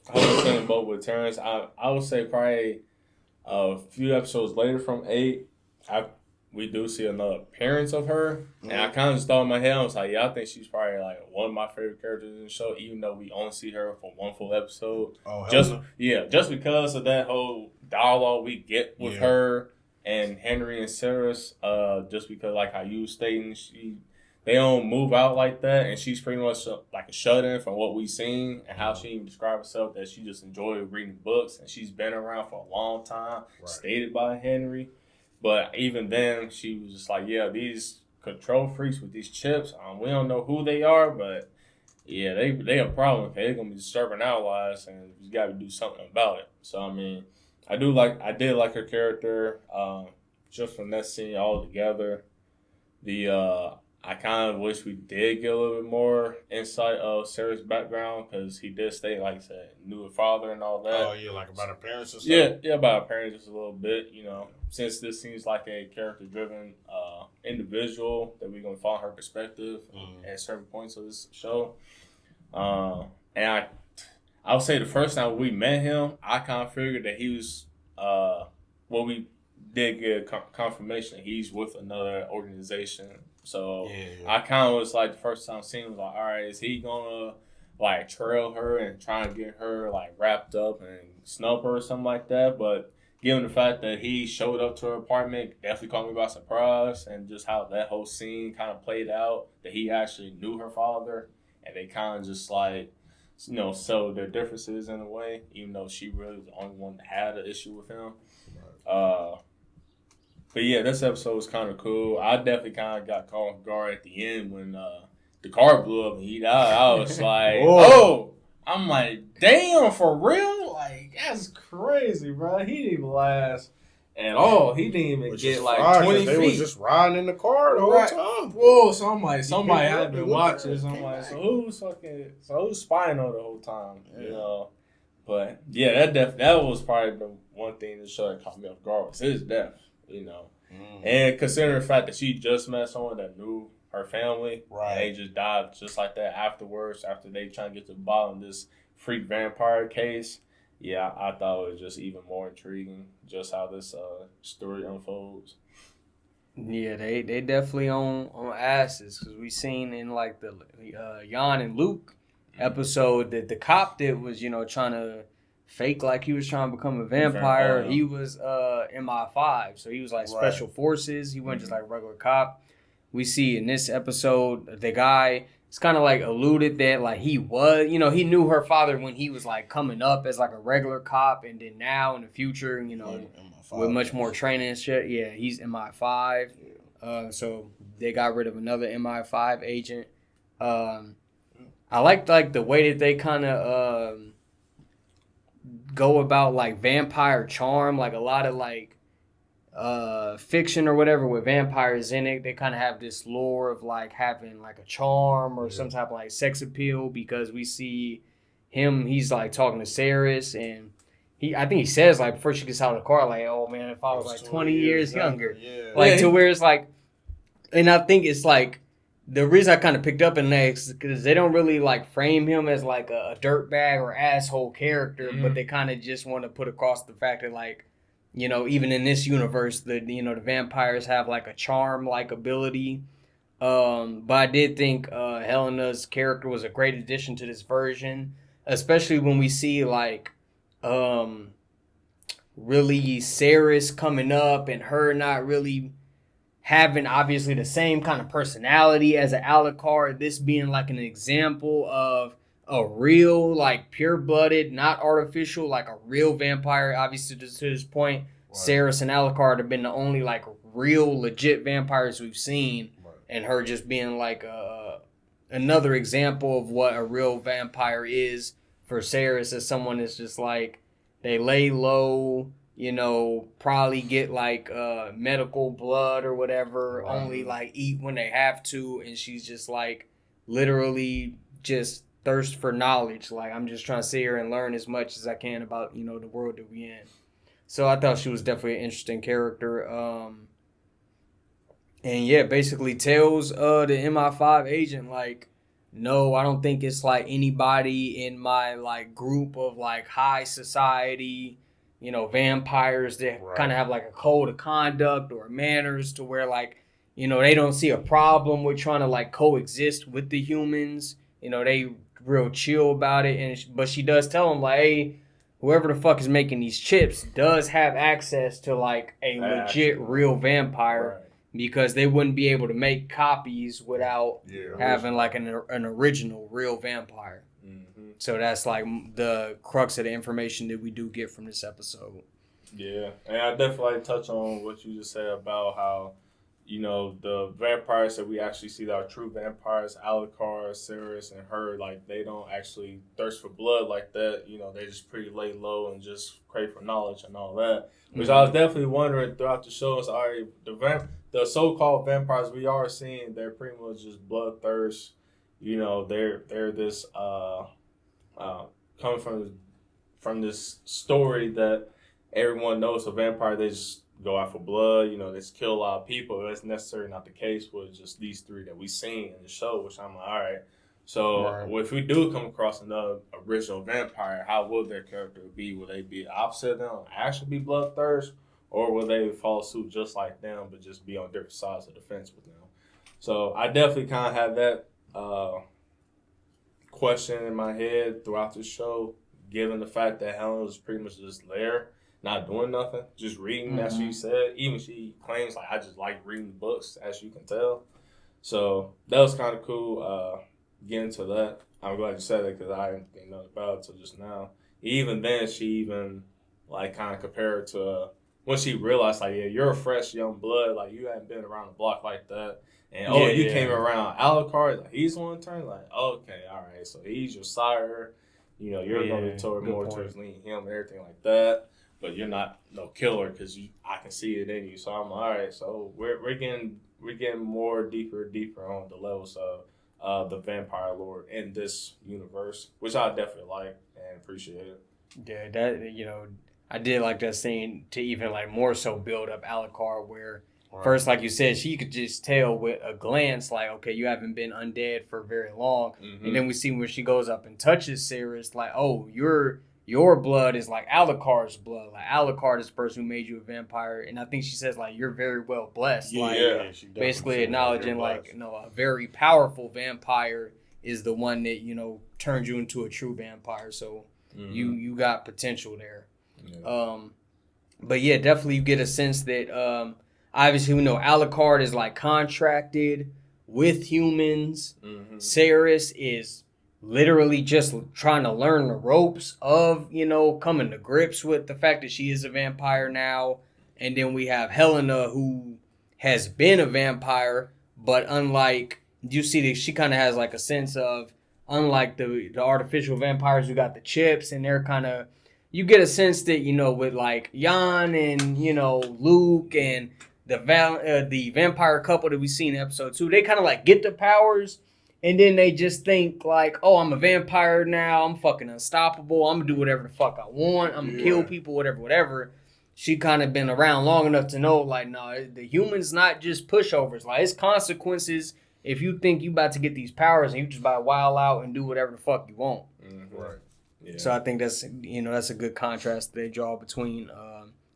I was saying both with Terrence. I would say probably a few episodes later from 8, we do see another appearance of her. Mm-hmm. And I kind of just thought in my head, I was like, yeah, I think she's probably like one of my favorite characters in the show, even though we only see her for one full episode. Oh, just because of that whole dialogue we get with her and Henry and Saris, just because like how you was stating, they don't move out like that, and she's pretty much like a shut-in from what we've seen and how she even described herself, that she just enjoyed reading books, and she's been around for a long time, stated by Henry. But even then, she was just like, yeah, these control freaks with these chips, we don't know who they are, but yeah, they a problem. They're going to be disturbing our lives, and we got to do something about it. So, I mean, I did like her character, just from that scene all together. I kind of wish we did get a little bit more insight of Sarah's background, because he did state, like I said, knew her father and all that. Oh, yeah, like about her parents and stuff? Yeah, about her parents just a little bit, since this seems like a character-driven individual that we're going to follow her perspective at certain points of this show. And I would say the first time we met him, I kind of figured that he was, we did get confirmation he's with another organization. So I kind of was like, the first time seeing was like, all right, is he gonna like trail her and try and get her like wrapped up and snub her or something like that? But given the fact that he showed up to her apartment, definitely caught me by surprise, and just how that whole scene kind of played out, that he actually knew her father, and they kind of just like, settled their differences in a way, even though she really was the only one that had an issue with him. But yeah, this episode was kind of cool. I definitely kind of got caught off guard at the end when the car blew up and he died. I was like, oh, I'm like, damn, for real? Like, that's crazy, bro. He didn't even last at all. He didn't even get like 20 feet. They was just riding in the car the whole time. Whoa, so I'm like, somebody had to watch this. I'm like, so who's spying on the whole time? Yeah. But yeah, that was probably the one thing that show that caught me off guard was his death. And considering the fact that she just met someone that knew her family, and they just died just like that afterwards, after they trying to get to the bottom of this freak vampire case. Yeah, I thought it was just even more intriguing just how this story unfolds. Yeah, they definitely on asses, because we seen in like the Jan and Luke episode that the cop that was trying to fake like he was trying to become a vampire. He was MI5, so he was like special forces. He wasn't just like a regular cop. We see in this episode the guy, it's kind of like alluded that like he was, he knew her father when he was like coming up as like a regular cop, and then now in the future, with much more training and shit, yeah, he's MI5. So they got rid of another MI5 agent. I liked like the way that they kind of go about like vampire charm, like a lot of like fiction or whatever with vampires in it. They kind of have this lore of like having like a charm or some type of like sex appeal, because we see he's like talking to Saris, and I think he says like before she gets out of the car, like, oh man, if I was like 20 years younger. Like to where it's like, and I think it's like the reason I kind of picked up in that is because they don't really like frame him as like a dirtbag or asshole character, but they kind of just want to put across the fact that like, even in this universe, the vampires have like a charm like ability. But I did think Helena's character was a great addition to this version, especially when we see like really Saris coming up and her not really having obviously the same kind of personality as an Alucard. This being like an example of a real, like pure-blooded, not artificial, like a real vampire. Obviously, to this point, Saris and Alucard have been the only like real, legit vampires we've seen, and her just being like another example of what a real vampire is for Saris, as someone that's just like they lay low. Probably get like medical blood or whatever, only like eat when they have to, and she's just like literally just thirst for knowledge. Like, I'm just trying to sit here and learn as much as I can about, the world that we in. So I thought she was definitely an interesting character. And yeah, basically tells the MI5 agent, like, no, I don't think it's like anybody in my like group of like high society, vampires that kind of have like a code of conduct or manners to where like, they don't see a problem with trying to like coexist with the humans. They real chill about it. But she does tell them like, hey, whoever the fuck is making these chips does have access to like a legit real vampire, because they wouldn't be able to make copies without having like an original real vampire. So that's like the crux of the information that we do get from this episode. Yeah, and I definitely touch on what you just said about how, the vampires that we actually see that are true vampires, Alucard, Saris, and her, like, they don't actually thirst for blood like that. They just pretty lay low and just crave for knowledge and all that. Which I was definitely wondering throughout the show is, all right, the so-called vampires we are seeing, they're pretty much just bloodthirst. They're this coming from this story that everyone knows a vampire, they just go out for blood, they just kill a lot of people. That's necessarily not the case with just these three that we seen in the show, which I'm like, all right. So if we do come across another original vampire, how will their character be? Will they be opposite of them, actually be bloodthirst, or will they follow suit just like them, but just be on different sides of the fence with them? So I definitely kind of had that question in my head throughout the show, given the fact that Helen is pretty much just there, not doing nothing, just reading, as she said. Even she claims, like, I just like reading books, as you can tell. So that was kind of cool. Get into that. I'm glad you said that because I didn't think nothing about it until just now. Even then, she even like kind of compared to when she realized, like, yeah, you're a fresh young blood, like you hadn't been around the block like that, and you came around Alucard, like he's on turn, like okay, all right, so he's your sire, you know, you're gonna be towards leaning him and everything like that, but you're not no killer because I can see it in you. So I'm all right. So we're getting more deeper on the levels of the vampire lore in this universe, which I definitely like and appreciate it. Yeah, that I did like that scene to even like more so build up Alucard, where first, like you said, she could just tell with a glance, like, okay, you haven't been undead for very long, and then we see when she goes up and touches Sirius, like, oh, your blood is like Alucard's blood. Like Alucard is the person who made you a vampire, and I think she says like you're very well blessed. She basically acknowledging like a very powerful vampire is the one that turns you into a true vampire. So you got potential there. Yeah. But yeah, definitely you get a sense that obviously we know Alucard is like contracted with humans. Sirius is literally just trying to learn the ropes of, coming to grips with the fact that she is a vampire now. And then we have Helena, who has been a vampire, but unlike, you see that she kind of has like a sense of, unlike the artificial vampires who got the chips, and they're kind of, you get a sense that, with like Jan and, Luke and the vampire couple that we see in episode 2, they kind of like get the powers. And then they just think like, oh, I'm a vampire now. I'm fucking unstoppable. I'm going to do whatever the fuck I want. I'm going to kill people, whatever. She kind of been around long enough to know, like, no, the humans not just pushovers. Like, it's consequences if you think you about to get these powers and you just about to wild out and do whatever the fuck you want. Right. Yeah. So I think that's, that's a good contrast they draw between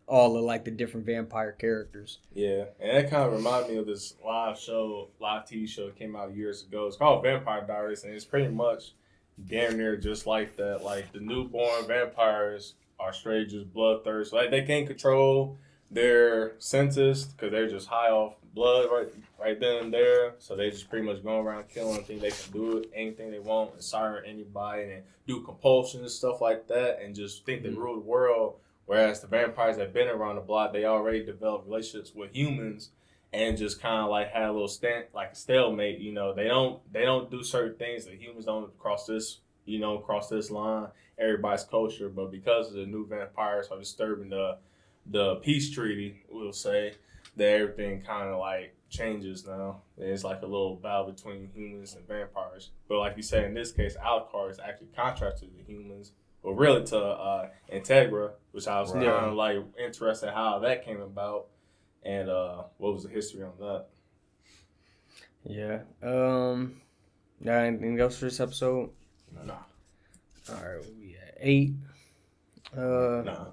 all of like the different vampire characters. Yeah, and that kind of reminded me of this live TV show that came out years ago. It's called Vampire Diaries, and it's pretty much damn near just like that. Like the newborn vampires are straight just bloodthirst. Like they can't control their senses because they're just high off blood right then and there. So they just pretty much go around killing, think they can do it, anything they want, and siren anybody, and do compulsion and stuff like that, and just think they rule the world. Whereas the vampires that have been around the block, they already developed relationships with humans and just kind of like had a little like a stalemate. They don't do certain things that humans don't cross this line, everybody's culture. But because of the new vampires are disturbing the peace treaty, we'll say, that everything kind of like changes now. There's like a little battle between humans and vampires. But like you said, in this case, Alucard is actually contracted to humans. Well, really to Integra, which I was kind of like interested in how that came about, and what was the history on that? Yeah. Anything else for this episode? No. All right, we at 8. Nah.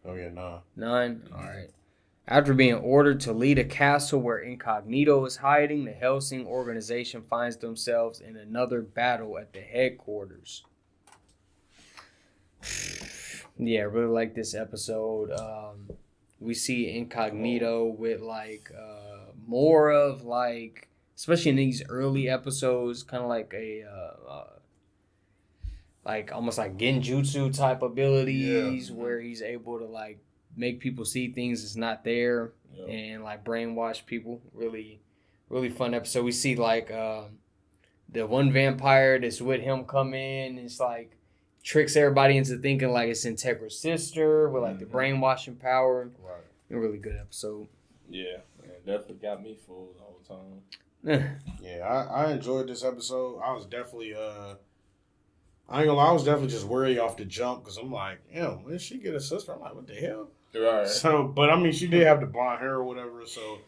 Oh yeah, 9. All right. After being ordered to lead a castle where Incognito is hiding, the Hellsing organization finds themselves in another battle at the headquarters. Yeah, I really like this episode. We see Incognito with like more of like, especially in these early episodes, kind of like a like almost like genjutsu type abilities, where he's able to like make people see things that's not there, and like brainwash people. Really, really fun episode. We see like the one vampire that's with him come in, and it's like tricks everybody into thinking like it's Integra's sister with like the brainwashing power. Right. A really good episode. Yeah, it definitely got me fooled the whole time. Yeah, I enjoyed this episode. I was definitely I ain't gonna lie, I was definitely just worried off the jump because I'm like, when did she get a sister? I'm like, what the hell? Right. So, but I mean, she did have the blonde hair or whatever, so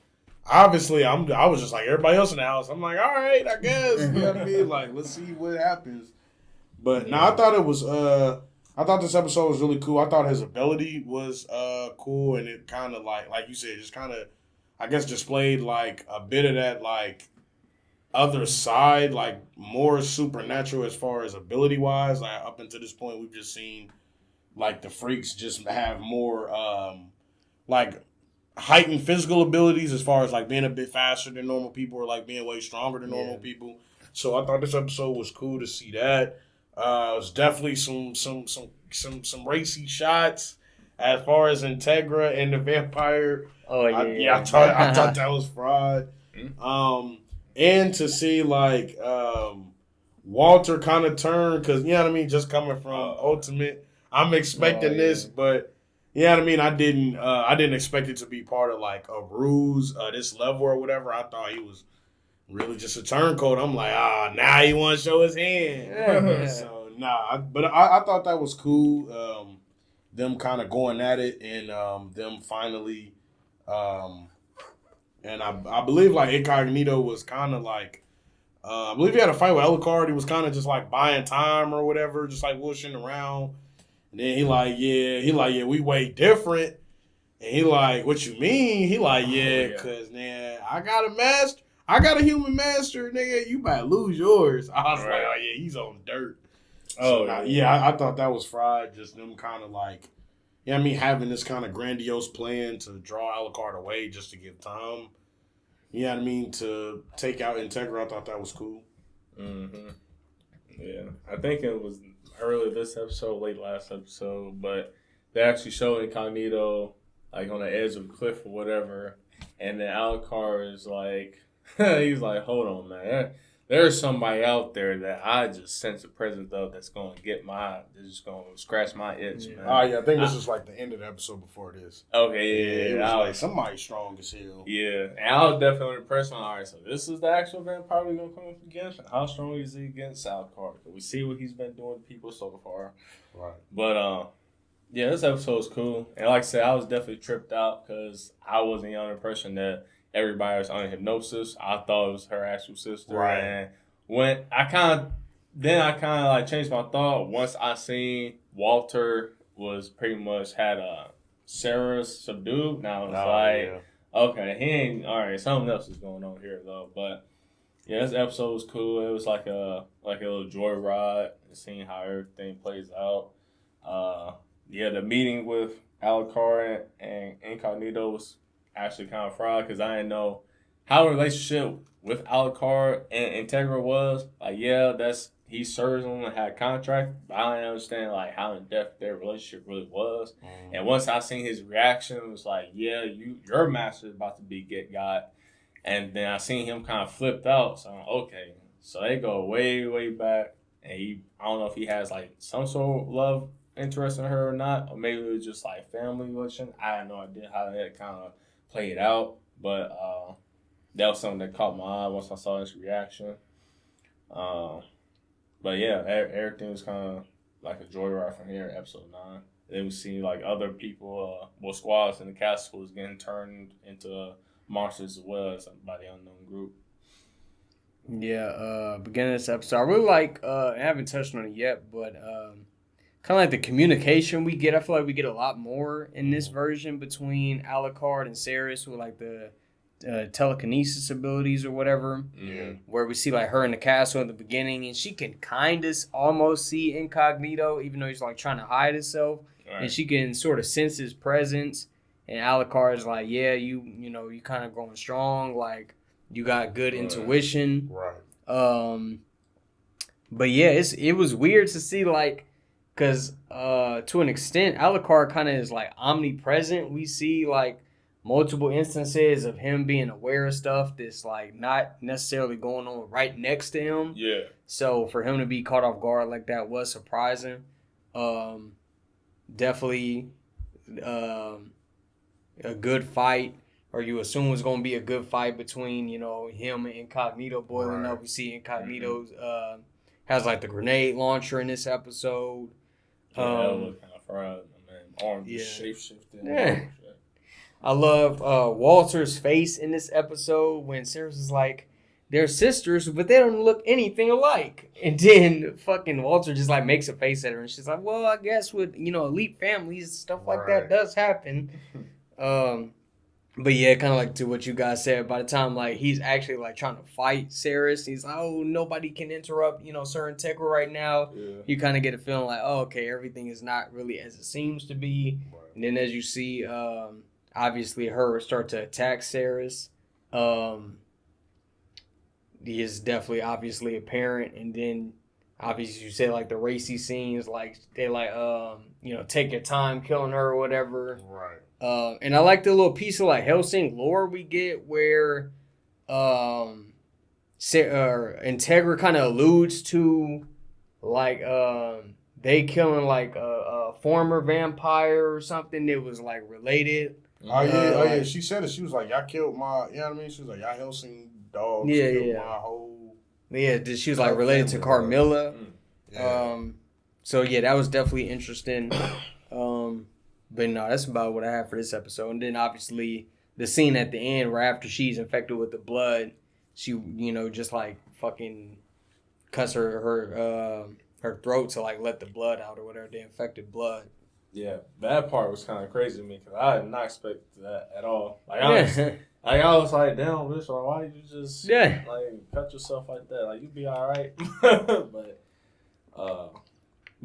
obviously I was just like everybody else in the house. I'm like, all right, I guess. You know what I mean? Like, let's see what happens. But no, I thought it was I thought this episode was really cool. I thought his ability was cool, and it kind of like you said, just kind of I guess displayed like a bit of that like other side, like more supernatural as far as ability wise. Like up until this point, we've just seen like the freaks just have more like heightened physical abilities as far as like being a bit faster than normal people or like being way stronger than normal people. So I thought this episode was cool to see that. It was definitely some racy shots as far as Integra and the vampire. Oh I thought that was fraud. And to see like Walter kind of turn because you know what I mean, just coming from Ultimate, I'm expecting this, but you know what I mean. I didn't expect it to be part of like a ruse, this level or whatever. I thought he was really just a turncoat. I'm like, now he want to show his hand. Yeah. So but I thought that was cool. Them kind of going at it and them finally. And I believe like Incognito was kind of like, I believe he had a fight with Alucard. He was kind of just like buying time or whatever, just like whooshing around. And then he like, yeah, we way different. And he like, what you mean? He like, yeah, cause man, I got a human master, nigga. You might lose yours. I was like, oh yeah, he's on dirt. I thought that was fried. Just them kind of like. Yeah, I mean, having this kind of grandiose plan to draw Alucard away just to give time. You know what I mean? To take out Integra, I thought that was cool. Mm-hmm. Yeah, I think it was early this episode, late last episode, but they actually showed Incognito like on the edge of a cliff or whatever, and then Alucard is like, he's like, hold on, man. There's somebody out there that I just sense the presence of that's going to that's just going to scratch my itch, man. Oh, yeah, I think this was like the end of the episode before this. Okay, yeah. It was like somebody strong as hell. Yeah, and I was definitely impressed. All right, so this is the actual vampire we're going to come up against. And how strong is he against Alucard? We see what he's been doing to people so far. Right. But, yeah, this episode was cool. And like I said, I was definitely tripped out because I wasn't under the impression that everybody was under hypnosis. I thought it was her actual sister. Right. And when I kind of like changed my thought once I seen Walter was pretty much had Sarah subdued. Now it's okay, he ain't all right. Something else is going on here though. But yeah, this episode was cool. It was like a little joyride, seeing how everything plays out. The meeting with Alucard and Incognito was actually kind of fried because I didn't know how the relationship with Alucard and Integra was. Like, yeah, he serves them and had a contract, but I didn't understand like how in depth their relationship really was. And once I seen his reaction, it was like, yeah, your master is about to got. And then I seen him kind of flipped out. So I'm like, okay, so they go way, way back. And I don't know if he has like some sort of love interest in her or not, or maybe it was just like family relation. I had no idea how that kind of played out, but that was something that caught my eye once I saw his reaction. But yeah, everything was kind of like a joyride from here, episode 9. Then we see like other people, squads in the castle was getting turned into monsters as well as by the unknown group. Yeah, beginning of this episode, I really like, I haven't touched on it yet, but kind of like the communication we get. I feel like we get a lot more in this version between Alucard and Ceres with like the telekinesis abilities or whatever. Yeah. Where we see like her in the castle at the beginning, and she can kind of almost see Incognito, even though he's like trying to hide himself. Right. And she can sort of sense his presence. And Alucard is like, yeah, you kind of growing strong, like you got good intuition. Right. But yeah, it was weird to see like, because to an extent, Alucard kind of is like omnipresent. We see like multiple instances of him being aware of stuff that's like not necessarily going on right next to him. Yeah. So for him to be caught off guard like that was surprising. Definitely a good fight, or you assume it's going to be a good fight between, him and Incognito boiling up. We see Incognito has like the grenade launcher in this episode. Yeah, that was kind of fried, man. Arm just shape-shifting. Yeah. I love Walter's face in this episode when Sarah's is like, they're sisters, but they don't look anything alike. And then fucking Walter just like makes a face at her, and she's like, well, I guess with elite families, stuff like that does happen. But yeah, kind of like to what you guys said. By the time like he's actually like trying to fight Saris, he's like, oh, nobody can interrupt Sir Integra right now. Yeah. You kind of get a feeling like, oh, okay, everything is not really as it seems to be. Right. And then as you see, obviously her start to attack Saris. He is definitely obviously apparent, and then obviously you say like the racy scenes, like they like take your time killing her or whatever. Right. And I like the little piece of like Hellsing lore we get where Integra kind of alludes to like they killing like a former vampire or something that was like related. Oh yeah. She said it. She was like, y'all killed my, you know what I mean? She was like, y'all Hellsing dogs killed my whole. Yeah, she was like related to Carmilla. Yeah. So yeah, that was definitely interesting. But no, that's about what I have for this episode. And then obviously the scene at the end where after she's infected with the blood, she just like fucking cuts her throat to like let the blood out or whatever, the infected blood. Yeah, that part was kind of crazy to me because I did not expect that at all. Like I was like, damn, bitch, like, why did you just like cut yourself like that? Like, you be all right.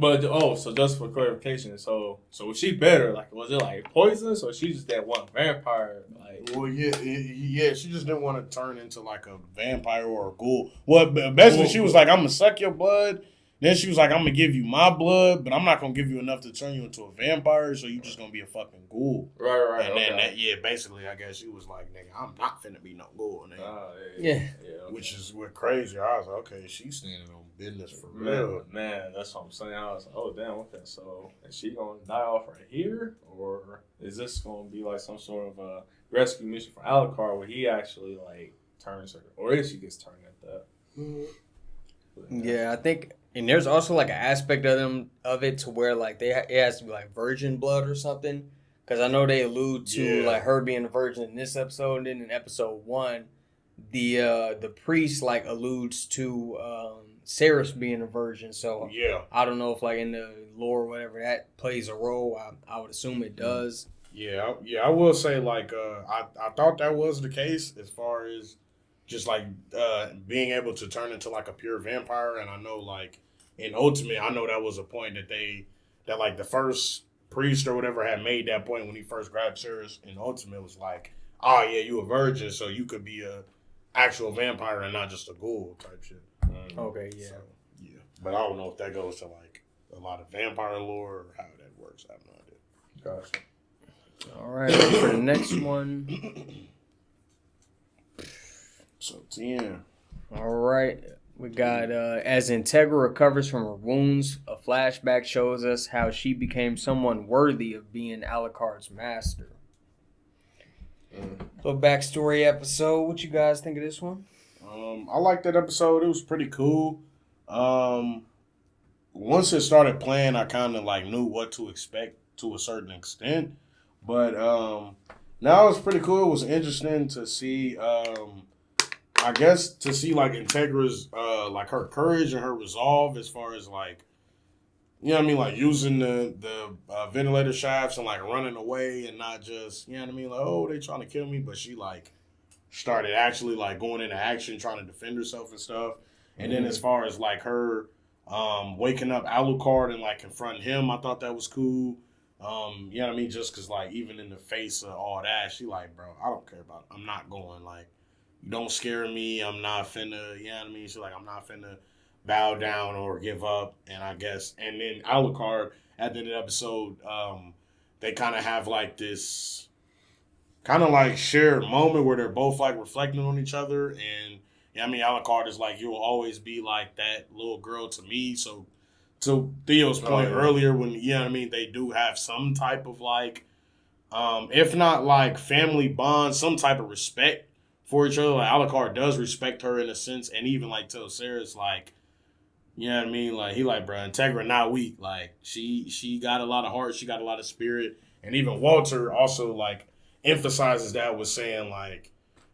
So just for clarification, so was she better? Like, was it like poisonous, or she just that one vampire? Like, well, yeah, she just didn't want to turn into like a vampire or a ghoul. Well, basically, she was like, I'm gonna suck your blood. Then she was like, I'm going to give you my blood, but I'm not going to give you enough to turn you into a vampire, so you just going to be a fucking ghoul. Right. And then, basically, I guess she was like, nigga, I'm not finna be no ghoul, nigga. Yeah. Okay. Which is crazy. I was like, okay, she's standing on business for real. Man, that's what I'm saying. I was like, oh, damn, okay, so is she going to die off right here? Or is this going to be like some sort of a rescue mission for Alucard where he actually, like, turns her? Or if she gets turned at that? Mm-hmm. Yeah, I think... And there's also like an aspect of it to where like it has to be like virgin blood or something, because I know they allude to like her being a virgin in this episode, and then in episode 1, the priest like alludes to Saris being a virgin. So I don't know if like in the lore or whatever that plays a role. I would assume it does. Yeah. I will say like I thought that was the case as far as just like being able to turn into like a pure vampire, and I know like in Ultimate, I know that was a point that like the first priest or whatever had made that point when he first grabbed Saris in Ultimate was like, oh yeah, you a virgin, so you could be a actual vampire and not just a ghoul type shit. Okay, yeah. So, yeah. But I don't know if that goes to like a lot of vampire lore or how that works. I have no idea. Gotcha. All right, ready for the next one. So 10. All right. We got, as Integra recovers from her wounds, a flashback shows us how she became someone worthy of being Alucard's master. Little backstory episode. What you guys think of this one? I liked that episode. It was pretty cool. Once it started playing, I kind of like knew what to expect to a certain extent. But now it was pretty cool. It was interesting to see... I guess to see like Integra's like her courage and her resolve as far as like, you know what I mean, like using the ventilator shafts and like running away and not just, you know what I mean, like, oh, they trying to kill me, but she like started actually like going into action trying to defend herself and stuff. And then as far as like her waking up Alucard and like confronting him, I thought that was cool. You know what I mean, just because like even in the face of all that, she like, bro, I don't care about it. I'm not going, like, don't scare me. I'm not finna, you know what I mean? She's like, I'm not finna bow down or give up. And I guess, and then Alucard, at the end of the episode, they kind of have like this kind of like shared moment where they're both like reflecting on each other. And, you know what I mean? Alucard is like, you'll always be like that little girl to me. So, to Theo's point earlier, when, you know what I mean, they do have some type of like, if not like family bond, some type of respect for each other. Like Alucard does respect her in a sense, and even like tells Saris like, you know what I mean, like he like, bro, Integra not weak. Like she got a lot of heart, she got a lot of spirit, and even Walter also like emphasizes that with saying like,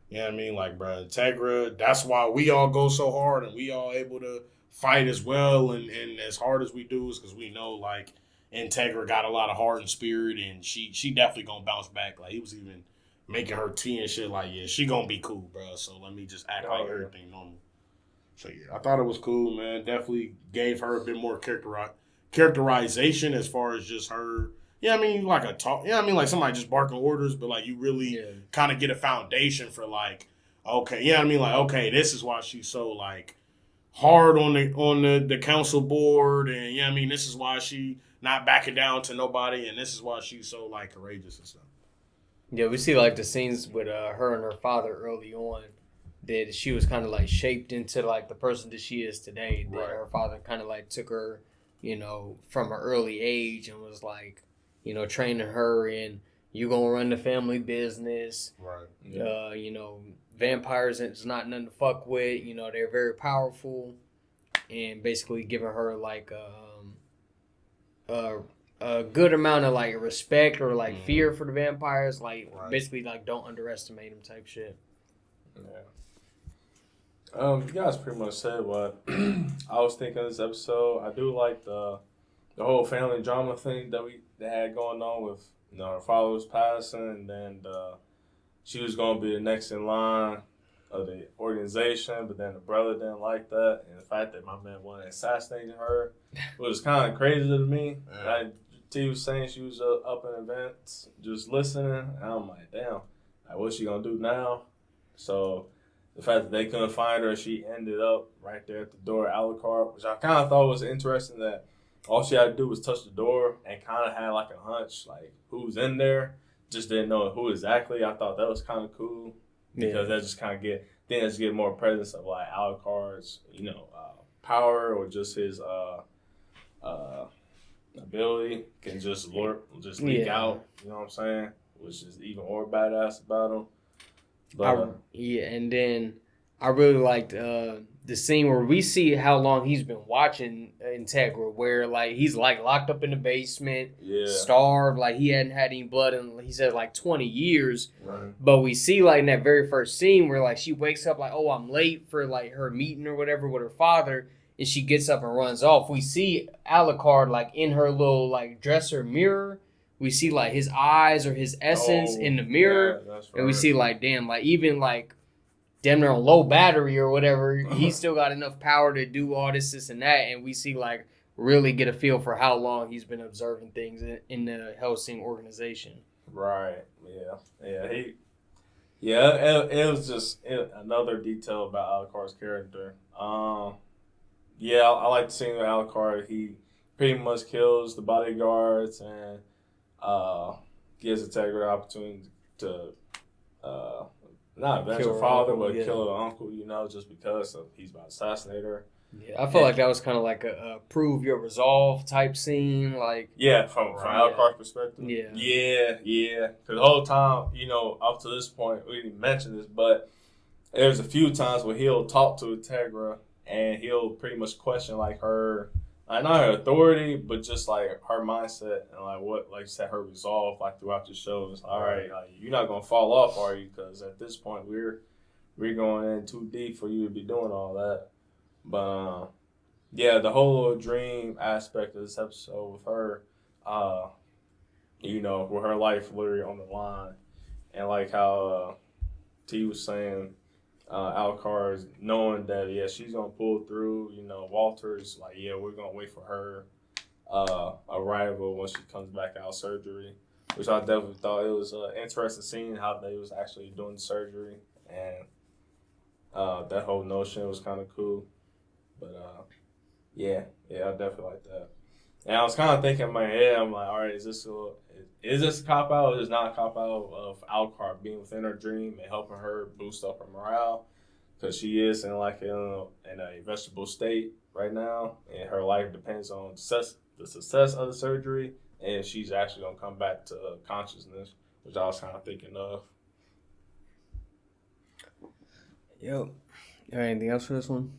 you know what I mean, like, bro, Integra. That's why we all go so hard and we all able to fight as well and as hard as we do is because we know like Integra got a lot of heart and spirit and she definitely gonna bounce back. Like he was even making her tea and shit. Like yeah, she gonna be cool, bro. So let me just act like everything normal. So yeah, I thought it was cool, man. Definitely gave her a bit more characterization as far as just her. Yeah, I mean, like a talk. Yeah, I mean, like somebody just barking orders, but like you really kind of get a foundation for like, okay, yeah, I mean, like okay, this is why she's so like hard on the council board, and yeah, I mean, this is why she not backing down to nobody, and this is why she's so like courageous and stuff. Yeah, we see like the scenes with her and her father early on. That she was kind of like shaped into like the person that she is today. That her father kind of like took her, you know, from an early age and was like, you know, training her in you gonna run the family business. Right. Yeah. You know, vampires it's not nothing to fuck with. You know, they're very powerful, and basically giving her like a good amount of like respect or like fear for the vampires. Like basically like don't underestimate them type shit. Yeah. You guys pretty much said what I was thinking of this episode. I do like the whole family drama thing that had going on with her father was passing, and then she was gonna be the next in line of the organization, but then the brother didn't like that, and the fact that my man wanted to assassinate her was kind of crazy to me. Like T was saying, she was up in events, just listening, and I'm like, damn, like what's she gonna do now? So. The fact that they couldn't find her, she ended up right there at the door at Alucard, which I kind of thought was interesting that all she had to do was touch the door and kind of had like a hunch, like who's in there, just didn't know who exactly. I thought that was kind of cool because that just kind of get more presence of like Alucard's, you know, power or just his ability can just leak out, you know what I'm saying, which is even more badass about him. But, and then I really liked the scene where we see how long he's been watching Integra, where like he's like locked up in the basement, starved, like he hadn't had any blood in he said like 20 years. Right. But we see like in that very first scene where like she wakes up like, oh, I'm late for like her meeting or whatever with her father, and she gets up and runs off. We see Alucard like in her little like dresser mirror. We see like his eyes or his essence in the mirror, and we see like damn, like even like damn near on low battery or whatever, he's still got enough power to do all this and that, and we see like really get a feel for how long he's been observing things in the Hellsing organization. Right. Yeah. It was just another detail about Alucard's character. I like the scene with Alucard. He pretty much kills the bodyguards and gives Integra the opportunity to not avenge her father, but kill her uncle, you know, just because he's about to assassinate her. Yeah, I feel like that was kind of like a prove your resolve type scene, like from Alucard's perspective. Yeah. Because the whole time, you know, up to this point, we didn't mention this, but there's a few times where he'll talk to Integra and he'll pretty much question like her. Like not her authority, but just like her mindset and like what, like you said, her resolve. Like throughout the show, it's like, all right, like, you're not gonna fall off, are you? Because at this point, we're going in too deep for you to be doing all that. But the whole dream aspect of this episode with her, you know, with her life literally on the line, and like how T was saying. Alucard knowing that she's gonna pull through. You know, Walter's like we're gonna wait for her arrival when she comes back out of surgery, which I definitely thought it was interesting seeing how they was actually doing surgery, and that whole notion was kind of cool. But I definitely like that. And I was kind of thinking in my head, I'm like, all right, is this a cop out or is not a cop out of Alucard being within her dream and helping her boost up her morale? Because she is in a vegetable state right now, and her life depends on the success of the surgery, and she's actually gonna come back to consciousness, which I was kind of thinking of. Yep. Got anything else for this one?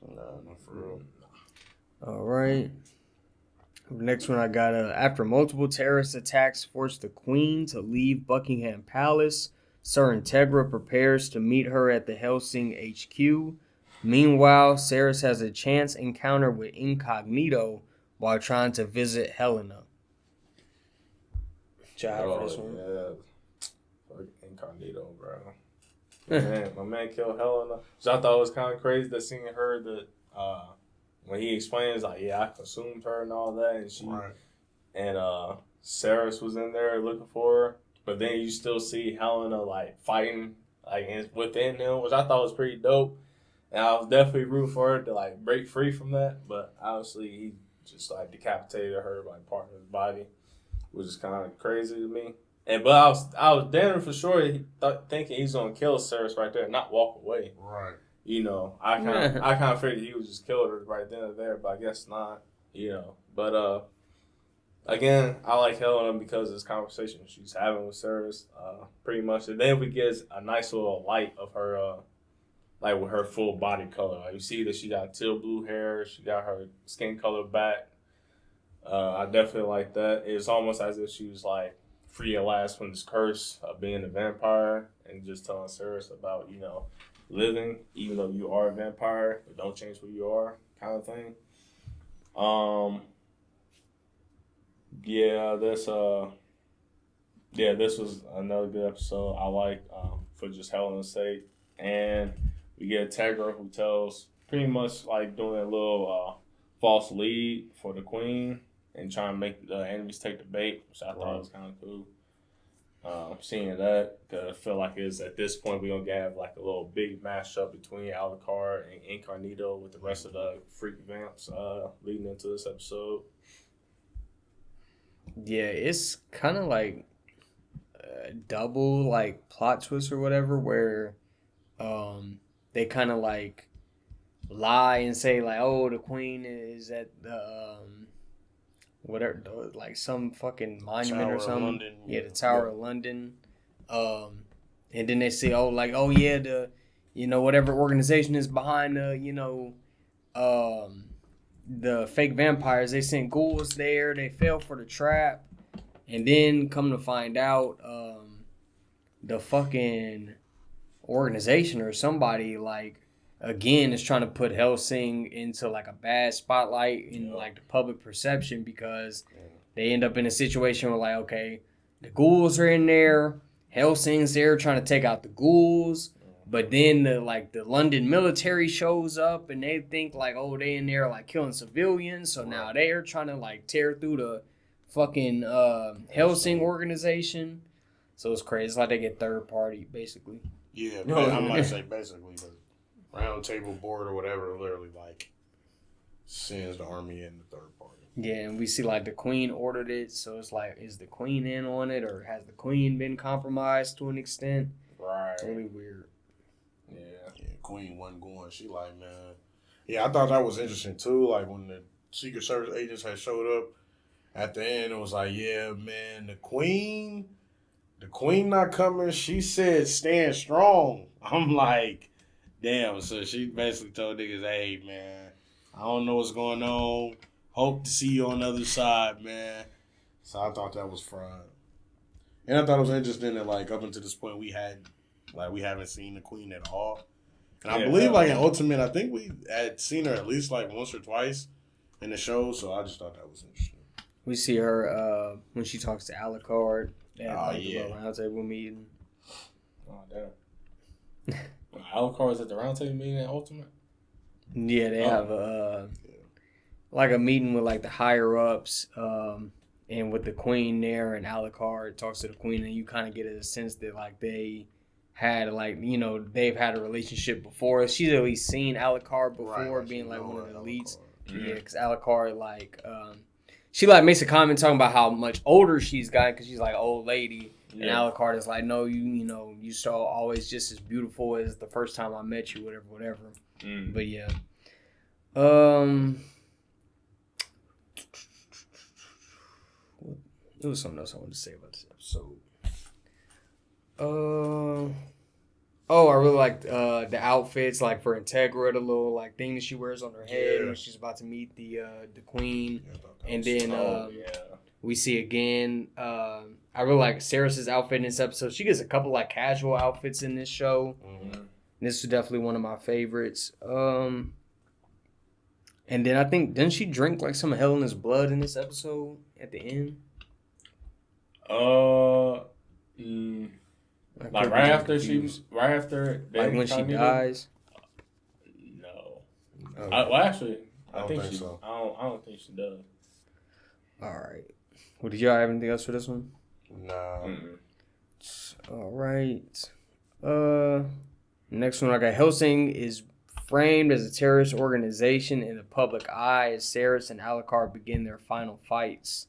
No, not for real. All right. Next one I got after multiple terrorist attacks forced the Queen to leave Buckingham Palace, Sir Integra prepares to meet her at the Hellsing HQ. Meanwhile, Ceres has a chance encounter with Incognito while trying to visit Helena. Oh, yeah. Fuck Incognito, bro. My man killed Helena. So I thought it was kind of crazy that seeing her that when he explains like, yeah, I consumed her and all that, and she and Ceres was in there looking for her, but then you still see Helena like fighting like within them, which I thought was pretty dope, and I was definitely rooting for her to like break free from that, but obviously he just like decapitated her by part of his body, which is kind of crazy to me. But I was damn for sure thinking he's gonna kill Ceres right there and not walk away. Right. You know, I kind of figured he would just kill her right then and there, but I guess not. You know, but again, I like Helena because of this conversation she's having with Ceres, pretty much. And then we get a nice little light of her, like with her full body color. Like you see that she got teal blue hair, she got her skin color back. I definitely like that. It's almost as if she was like free at last from this curse of being a vampire, and just telling Ceres about, you know, living even though you are a vampire, but don't change who you are, kind of thing. This was another good episode. I like for just Helena's sake, and we get Tegra who tells pretty much like doing a little false lead for the Queen and trying to make the enemies take the bait, which I thought was kind of cool. Seeing that, because I feel like it's at this point we're gonna have like a little big mashup between Alucard and Incognito with the rest of the freak vamps leading into this episode. Yeah, it's kind of like a double like plot twist or whatever, where they kind of like lie and say like, oh, the Queen is at the whatever, like some fucking monument Tower or something. London, yeah, the Tower of London. And then they say, oh, like, oh yeah, the, you know, whatever organization is behind the, you know, the fake vampires. They sent ghouls there. They fell for the trap, and then come to find out, the fucking organization or somebody like, again, is trying to put Hellsing into like a bad spotlight in like the public perception, because they end up in a situation where like, okay, the ghouls are in there, Hellsing's there trying to take out the ghouls, but then the London military shows up and they think like, oh, they in there like killing civilians, so now they're trying to like tear through the fucking Hellsing organization. So it's crazy. It's like they get third party basically. Yeah, I might say basically, but round table board or whatever literally like sends the army in the third party. Yeah, and we see like the Queen ordered it, so it's like, is the Queen in on it, or has the Queen been compromised to an extent? Right. Really weird. Yeah, Queen wasn't going. She like, man. Yeah, I thought that was interesting too. Like when the Secret Service agents had showed up at the end, it was like, yeah, man, the Queen not coming. She said stand strong. I'm like, damn. So she basically told niggas, hey, man, I don't know what's going on. Hope to see you on the other side, man. So I thought that was fried. And I thought it was interesting that, like, up until this point, we haven't seen the Queen at all. And I believe, like, in Ultimate, I think we had seen her at least, like, once or twice in the show. So I just thought that was interesting. We see her when she talks to Alucard. They have Oh, like yeah. a round table meeting. Oh damn. Alucard's at the round table meeting at Ultimate. Yeah, they have like a meeting with like the higher ups, and with the Queen there, and Alucard talks to the Queen, and you kind of get a sense that like they had like, you know, they've had a relationship before. She's at least seen Alucard before, being like one of the elites. Mm-hmm. Yeah, because Alucard like she like makes a comment talking about how much older she's gotten, because she's like old lady. And Alucard is like, no, you know, you still always just as beautiful as the first time I met you, whatever. But yeah. There was something else I wanted to say about this episode. Oh, I really liked the outfits, like for Integra, the little like thing that she wears on her head Yeah. when she's about to meet the queen. Yeah, I thought that And was then tough. we see again. I really like Sarah's outfit in this episode. She gets a couple like casual outfits in this show. Mhm. This is definitely one of my favorites. And then I think didn't she drink like some of Helena's blood in this episode at the end? I Like could be right getting after confused. they Like when she incognito? dies. No. Okay. Well, actually, I don't think so. I don't think she does. All right. Well, did y'all have anything else for this one? Nah. All right. Next one I got. Hellsing is framed as a terrorist organization in the public eye as Saris and Alucard begin their final fights.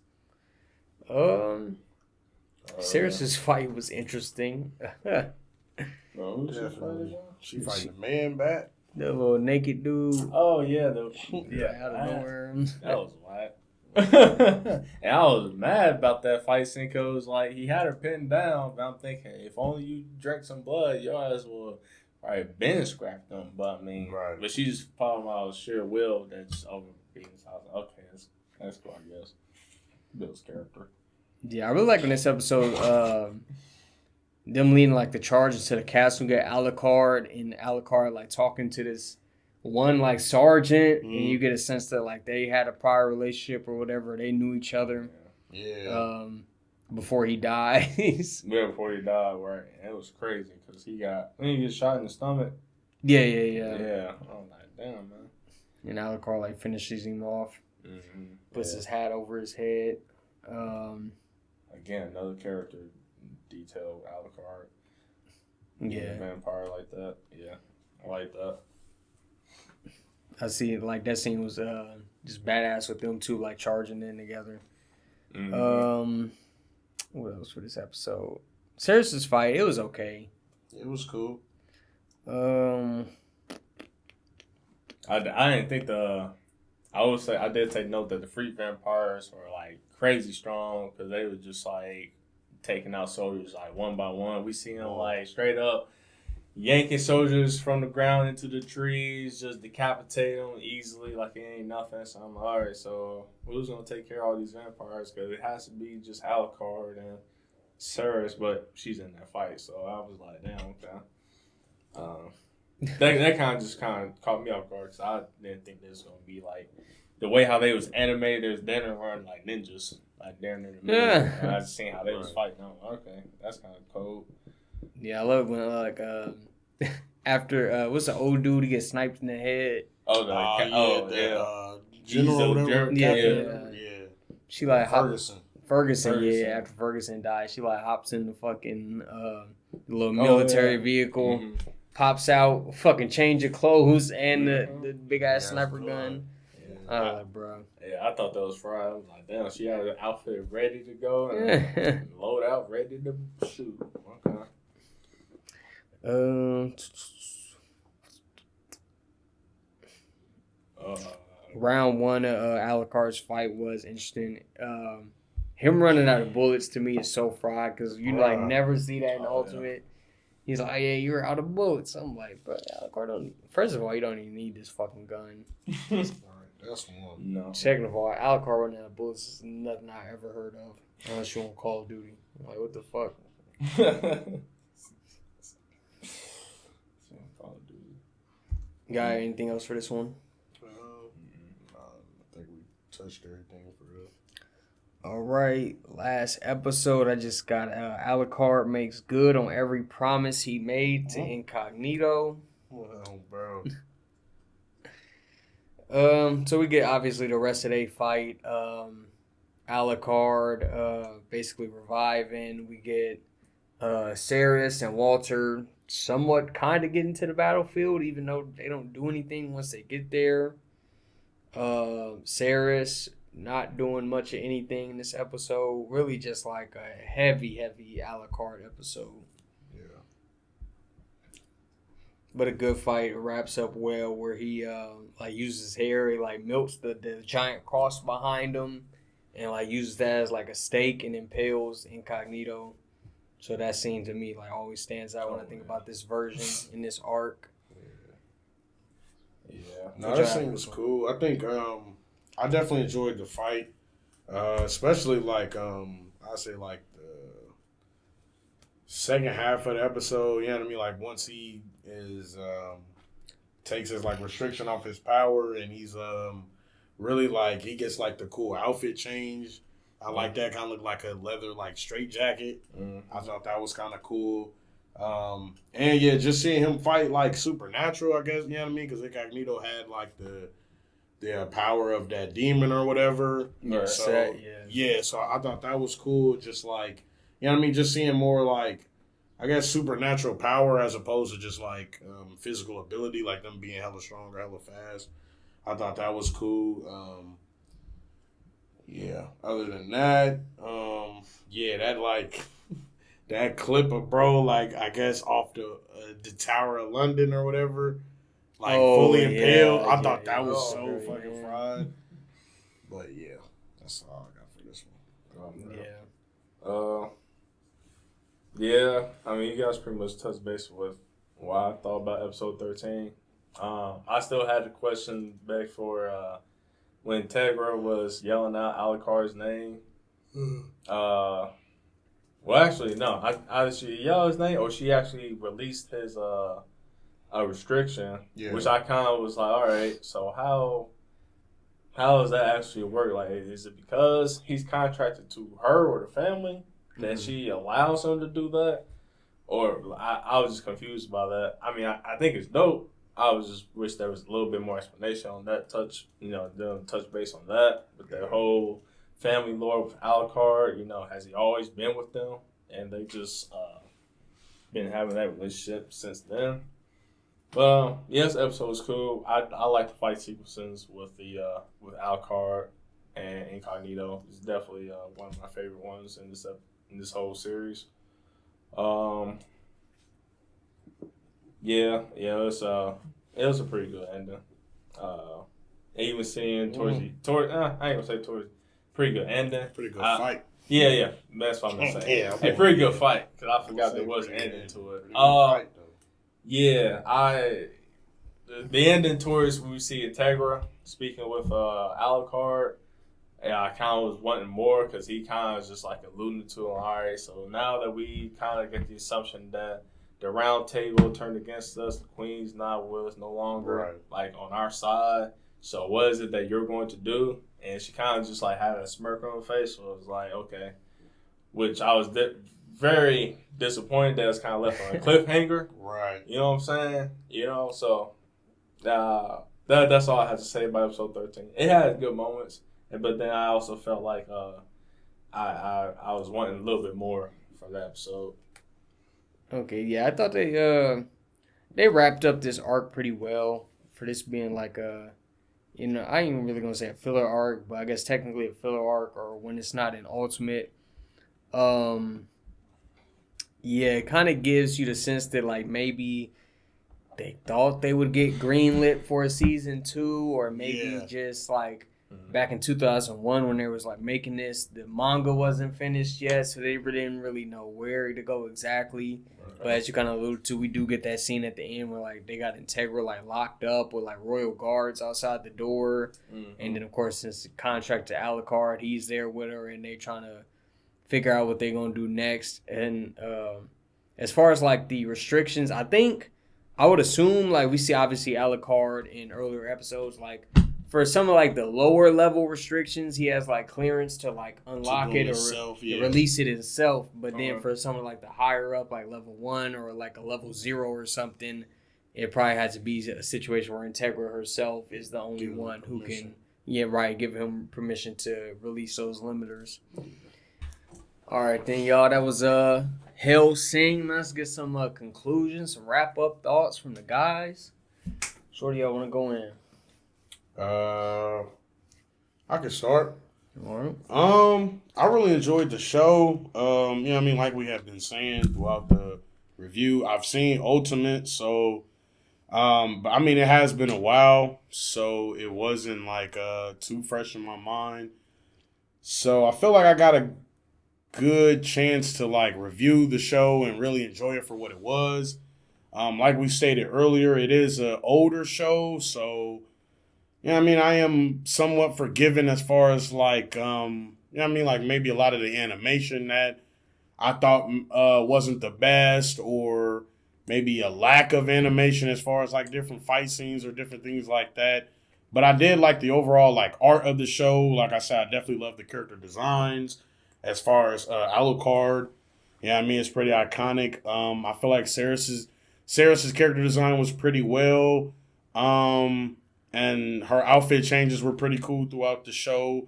Saris's fight was interesting. Bro, who she Definitely. fighting? She fighting the man back. The little naked dude. Oh yeah, Out of nowhere. That was whack. And I was mad about that fight scene because like he had her pinned down, but I'm thinking if only you drank some blood, your ass will probably been scrapped them. But I mean, Right. But she's talking about sheer will that's over being. So I was like, okay, that's cool, I guess. Bill's character. Yeah, I really like in this episode, them leading like the charge into the castle, get Alucard and Alucard like talking to this one like sergeant, and you get a sense that like they had a prior relationship or whatever. They knew each other. Yeah. Before he dies. Yeah, before he died, right? And it was crazy because he got shot in the stomach. Yeah. Yeah, I'm like, damn, man. And Alucard like finishes him off, puts his hat over his head. Again, another character detail, Alucard. Yeah, Vampire like that. Yeah, I like that. I see. Like that scene was just badass with them two like charging in together. What else for this episode? Saris's fight, it was okay. It was cool. I didn't think I would say I did take note that the Freak vampires were like crazy strong because they were just like taking out soldiers like one by one. We see them like straight up yanking soldiers from the ground into the trees, just decapitate them easily like it ain't nothing. So I'm like, all right, so who's gonna take care of all these vampires? Because it has to be just Alucard and Saris, but she's in that fight, so I was like, damn, okay. That kind of caught me off guard because I didn't think this was gonna be like the way how they was animated. There's then running like ninjas, like damn near the middle. And I just seen how they was fighting. I'm like, okay, that's kind of cool. Yeah, I love when like after what's the old dude who gets sniped in the head? General, whatever. Yeah. She like Ferguson, yeah. Ferguson. After Ferguson died, she like hops in the fucking little military vehicle, pops out, fucking change of clothes and the big ass sniper gun. Bro. Yeah, I thought that was fried. I was like, damn, she had an outfit ready to go and load out, ready to shoot. Okay. Round one of Alucard's fight was interesting. Him running out of bullets to me is so fried because you like never see that in Ultimate. He's like, yeah, you're out of bullets. I'm like, bro, Alucard don't. First of all, you don't even need this fucking gun. That's one. No. Second of all, Alucard running out of bullets is nothing I ever heard of unless you're on Call of Duty. I'm like, what the fuck? You got anything else for this one? I think we touched everything for real. All right, last episode. I just got Alucard makes good on every promise he made to Incognito. Well, bro. So we get obviously the rest of the fight. Alucard basically reviving. We get Saris and Walter somewhat kind of get into the battlefield, even though they don't do anything once they get there. Saris not doing much of anything in this episode. Really just like a heavy Alucard episode. Yeah. But a good fight. It wraps up well where he like uses his hair. He like melts the giant cross behind him and like uses that as like a stake and impales Incognito. So that scene to me like always stands out when I think about this version in this arc. Yeah. No, that scene was cool. I think I definitely enjoyed the fight, especially like I say like the second half of the episode. You know what I mean? Like once he is takes his like restriction off his power, and he's really like he gets like the cool outfit change. I like that, kind of look like a leather like straight jacket. I thought that was kind of cool. And yeah, just seeing him fight like supernatural, I guess, you know what I mean? Because Incognito had like the power of that demon or whatever. Right. So yeah, so I thought that was cool. Just like, you know what I mean? Just seeing more like, I guess, supernatural power as opposed to just like physical ability, like them being hella strong or hella fast. I thought that was cool. Yeah. Other than that, yeah, that like that clip of bro, like I guess off the Tower of London or whatever, like fully impaled. I thought that was so fucking fried. But yeah, that's all I got for this one. Yeah, I mean, you guys pretty much touched base with what I thought about episode 13. I still had a question back for when Tegra was yelling out Alucard's name. Well, actually, no. I she yelled his name, or she actually released his a restriction, which I kind of was like, all right, so how does that actually work? Like, is it because he's contracted to her or the family that she allows him to do that? Or I was just confused by that. I mean, I think it's dope. I was just wish there was a little bit more explanation on that them touch base on that. But the whole family lore with Alucard, has he always been with them? And they just been having that relationship since then. But yes, episode was cool. I like the fight sequences with with Alucard and Incognito. It's definitely one of my favorite ones in this whole series. Yeah, it was a pretty good ending. Even seeing towards I ain't gonna say towards pretty good ending, pretty good fight. Yeah, that's what I'm gonna say. A pretty good fight because I forgot there was an ending to it. Fight, yeah, the ending towards when we see Integra speaking with Alucard. Yeah, I kind of was wanting more because he kind of just like alluding to him. All right, so now that we kind of get the assumption that the round table turned against us, the queen's not with us no longer, like on our side. So what is it that you're going to do? And she kind of just like had a smirk on her face. So it was like, okay, which I was very disappointed that it was kind of left on a cliffhanger. Right. You know what I'm saying? So that's all I had to say about episode 13. It had good moments, but then I also felt like I was wanting a little bit more from that episode. Okay, yeah, I thought they wrapped up this arc pretty well for this being like I ain't even really gonna say a filler arc, but I guess technically a filler arc, or when it's not an ultimate. Yeah, it kind of gives you the sense that like maybe they thought they would get greenlit for a season 2, or maybe just like back in 2001 when they was like making this, the manga wasn't finished yet, so they didn't really know where to go exactly. But as you kind of alluded to, we do get that scene at the end where like they got Integra like locked up with like royal guards outside the door, and then of course since the contract to Alucard, he's there with her, and they trying to figure out what they're gonna do next. And as far as like the restrictions, I think I would assume like we see obviously Alucard in earlier episodes, like for some of like the lower level restrictions, he has like clearance to like unlock it or release it himself. But then for someone like the higher up, like level 1 or like a level 0 or something, it probably has to be a situation where Integra herself is the only one who can, give him permission to release those limiters. All right, then y'all, that was Hellsing. Let's get some conclusions, some wrap up thoughts from the guys. Shorty, y'all want to go in? I can start. All right. I really enjoyed the show. I mean, like we have been saying throughout the review, I've seen Ultimate, so but I mean it has been a while, so it wasn't like too fresh in my mind. So I feel like I got a good chance to like review the show and really enjoy it for what it was. Like we stated earlier, it is an older show, so yeah, I mean, I am somewhat forgiven as far as like, I mean, like maybe a lot of the animation that I thought wasn't the best, or maybe a lack of animation as far as like different fight scenes or different things like that. But I did like the overall like art of the show. Like I said, I definitely love the character designs. As far as Alucard, yeah, I mean it's pretty iconic. I feel like Saris's character design was pretty well. And her outfit changes were pretty cool throughout the show.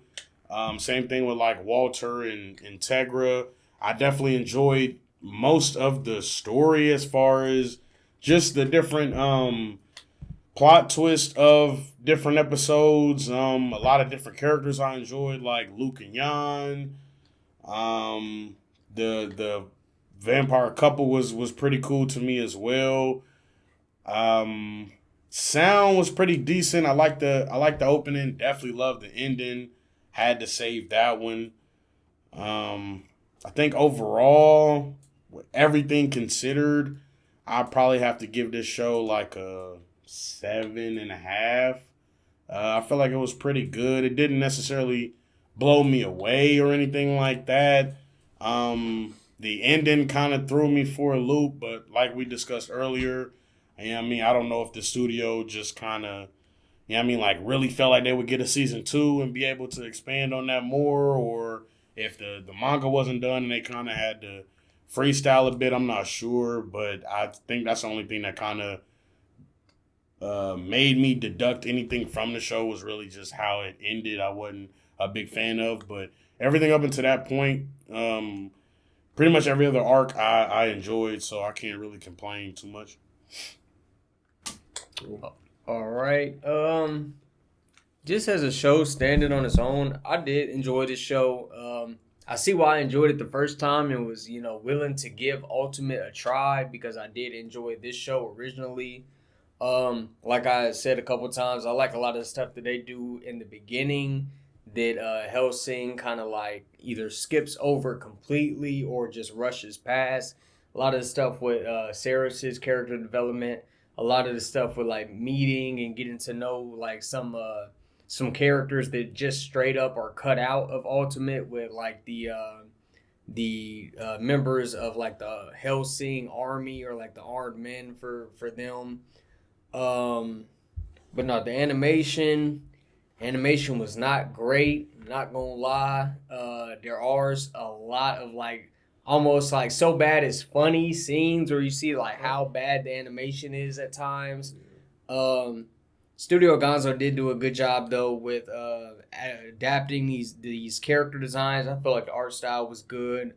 Same thing with like Walter and Integra. I definitely enjoyed most of the story as far as just the different plot twist of different episodes. A lot of different characters I enjoyed, like Luke and Jan. The vampire couple was pretty cool to me as well. Sound was pretty decent. I like the opening. Definitely loved the ending. Had to save that one. I think overall, with everything considered, I probably have to give this show like a 7.5. I feel like it was pretty good. It didn't necessarily blow me away or anything like that. The ending kind of threw me for a loop, but like we discussed earlier, I mean, I don't know if the studio just kind of, like really felt like they would get a season 2 and be able to expand on that more, or if the manga wasn't done and they kind of had to freestyle a bit. I'm not sure, but I think that's the only thing that kind of made me deduct anything from the show was really just how it ended. I wasn't a big fan of, but everything up until that point, pretty much every other arc I enjoyed, so I can't really complain too much. All right. Just as a show standing on its own, I did enjoy this show. I see why I enjoyed it the first time and was, willing to give Ultimate a try because I did enjoy this show originally. Like I said a couple times, I like a lot of the stuff that they do in the beginning that Hellsing kind of like either skips over completely or just rushes past. A lot of the stuff with Saris's character development, a lot of the stuff with like meeting and getting to know like some characters that just straight up are cut out of Ultimate with like the members of like the Hellsing army or like the armed men for them. But no, the animation was not great, not gonna lie. There are a lot of like almost like so bad it's funny scenes where you see like how bad the animation is at times. Studio Gonzo did do a good job though with adapting these character designs. I feel like the art style was good.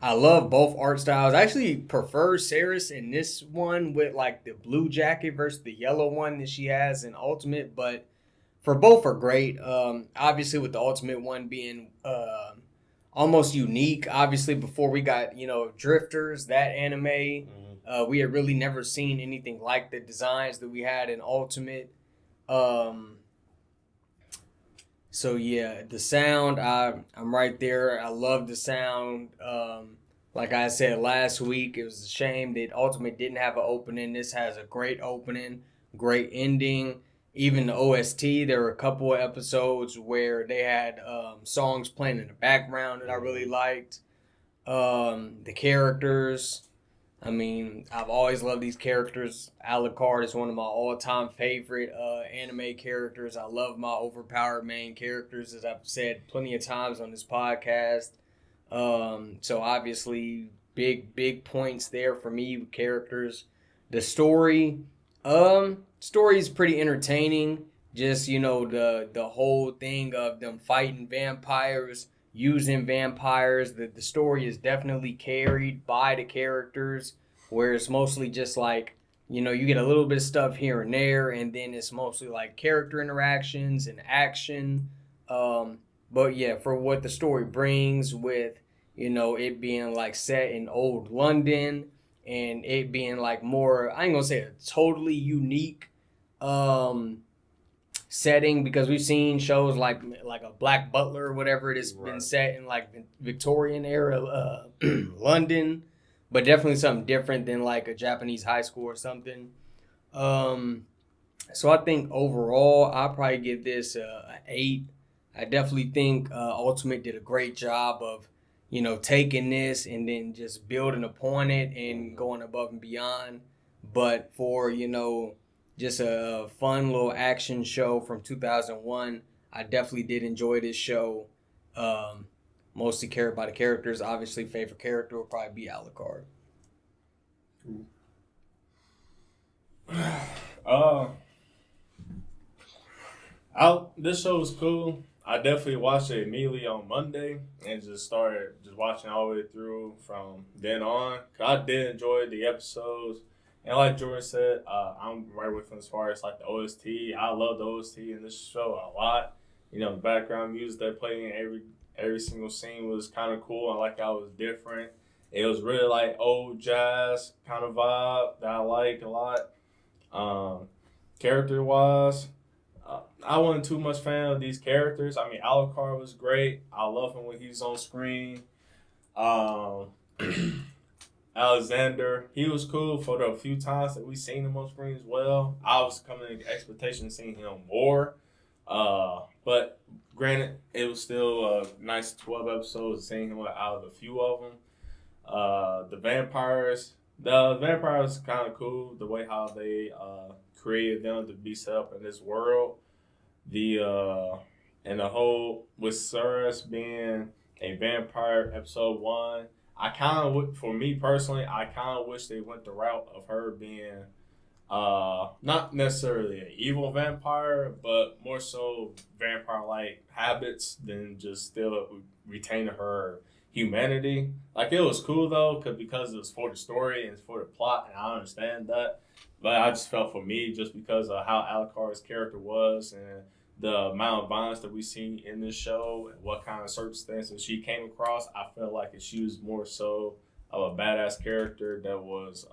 I love both art styles. I actually prefer Saris in this one with like the blue jacket versus the yellow one that she has in Ultimate, but for both are great. Obviously with the Ultimate one being almost unique. Obviously before we got, Drifters, that anime, we had really never seen anything like the designs that we had in Ultimate. So yeah, the sound, I'm right there. I love the sound. Like I said last week, it was a shame that Ultimate didn't have an opening. This has a great opening, great ending. Even the OST, there were a couple of episodes where they had songs playing in the background that I really liked. The characters, I mean, I've always loved these characters. Alucard is one of my all-time favorite anime characters. I love my overpowered main characters, as I've said plenty of times on this podcast. So obviously, big points there for me with characters. The story is pretty entertaining. Just, the whole thing of them fighting vampires, using vampires. The story is definitely carried by the characters, where it's mostly just like, you get a little bit of stuff here and there, and then it's mostly like character interactions and action. But yeah, for what the story brings with, it being like set in old London and it being like more, I ain't gonna say a totally unique setting, because we've seen shows like a Black Butler or whatever it has been set in like Victorian era London, but definitely something different than like a Japanese high school or something. So I think overall I'll probably give this an 8. I definitely think Ultimate did a great job of, taking this and then just building upon it and going above and beyond. But for, just a fun little action show from 2001, I definitely did enjoy this show. Mostly care about the characters. Obviously, favorite character will probably be Alucard. This show was cool. I definitely watched it immediately on Monday and just started just watching all the way through from then on. I did enjoy the episodes. And like Jordan said, I'm right with him as far as like the OST. I love the OST in this show a lot. The background music they played in every single scene was kind of cool. I like how it was different. It was really like old jazz kind of vibe that I like a lot. Character wise, I wasn't too much fan of these characters. I mean, Alucard was great. I love him when he's on screen. Alexander, he was cool for the few times that we seen him on screen as well. I was coming in expectation of seeing him more. But granted, it was still a nice 12 episodes seeing him out of a few of them. The vampires kind of cool. The way how they created them to be set up in this world. And the whole with Ceres being a vampire, episode 1. For me personally, I kind of wish they went the route of her being not necessarily an evil vampire, but more so vampire-like habits than just still retaining her humanity. Like, it was cool though, because it was for the story and it's for the plot, and I understand that. But I just felt for me, just because of how Alucard's character was and the amount of violence that we see in this show and what kind of circumstances she came across, I felt like she was more so of a badass character that was,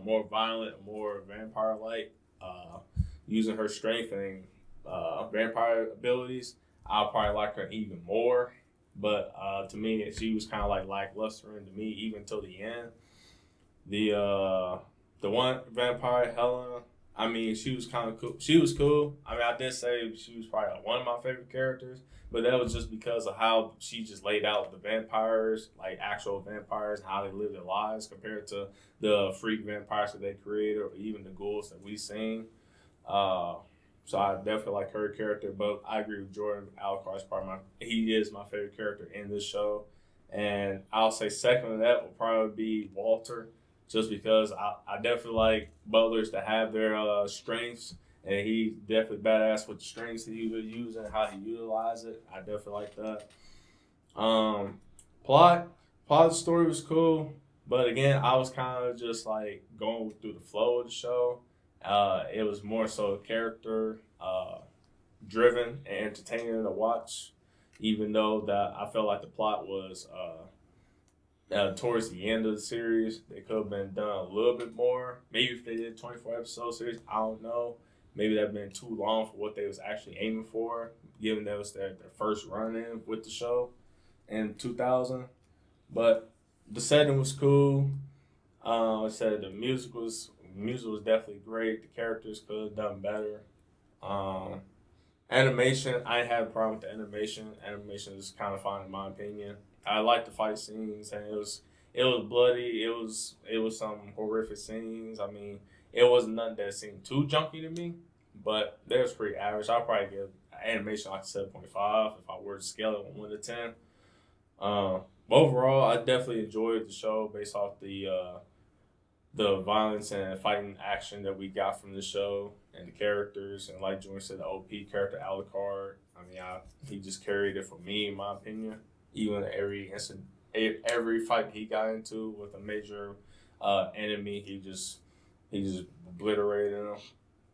more violent, more vampire-like, using her strength and vampire abilities. I'll probably like her even more. But to me, she was kind of like lackluster to me even till the end. The one vampire, Helena, I mean, she was kind of cool. She was cool. I mean, I did say she was probably one of my favorite characters, but that was just because of how she just laid out the vampires, like actual vampires, and how they live their lives compared to the freak vampires that they created, or even the ghouls that we've seen. So I definitely like her character, but I agree with Jordan. Alucard he is my favorite character in this show, and I'll say second to that will probably be Walter. Just because I definitely like butlers that have their strengths, and he definitely badass with the strengths that he was using, how he utilized it. I definitely like that. Plot of the story was cool, but again, I was kind of just like going through the flow of the show. It was more so character driven and entertaining to watch, even though that I felt like the plot was. Towards the end of the series, they could have been done a little bit more. Maybe if they did a 24-episode series, I don't know. Maybe that'd been too long for what they was actually aiming for, given that was their first run-in with the show in 2000. But the setting was cool. I said the music was definitely great. The characters could have done better. Animation, I didn't have a problem with the animation. Animation is kind of fine in my opinion. I like the fight scenes, and it was bloody. It was some horrific scenes. I mean, it wasn't nothing that seemed too junky to me, but they was pretty average. I'll probably give animation like a 7.5 if I were to scale it from 1 to 10. Overall, I definitely enjoyed the show based off the violence and fighting action that we got from the show and the characters, and like Jordan said, the OP character Alucard. I mean, he just carried it for me in my opinion. Even every fight he got into with a major enemy, he just obliterated him.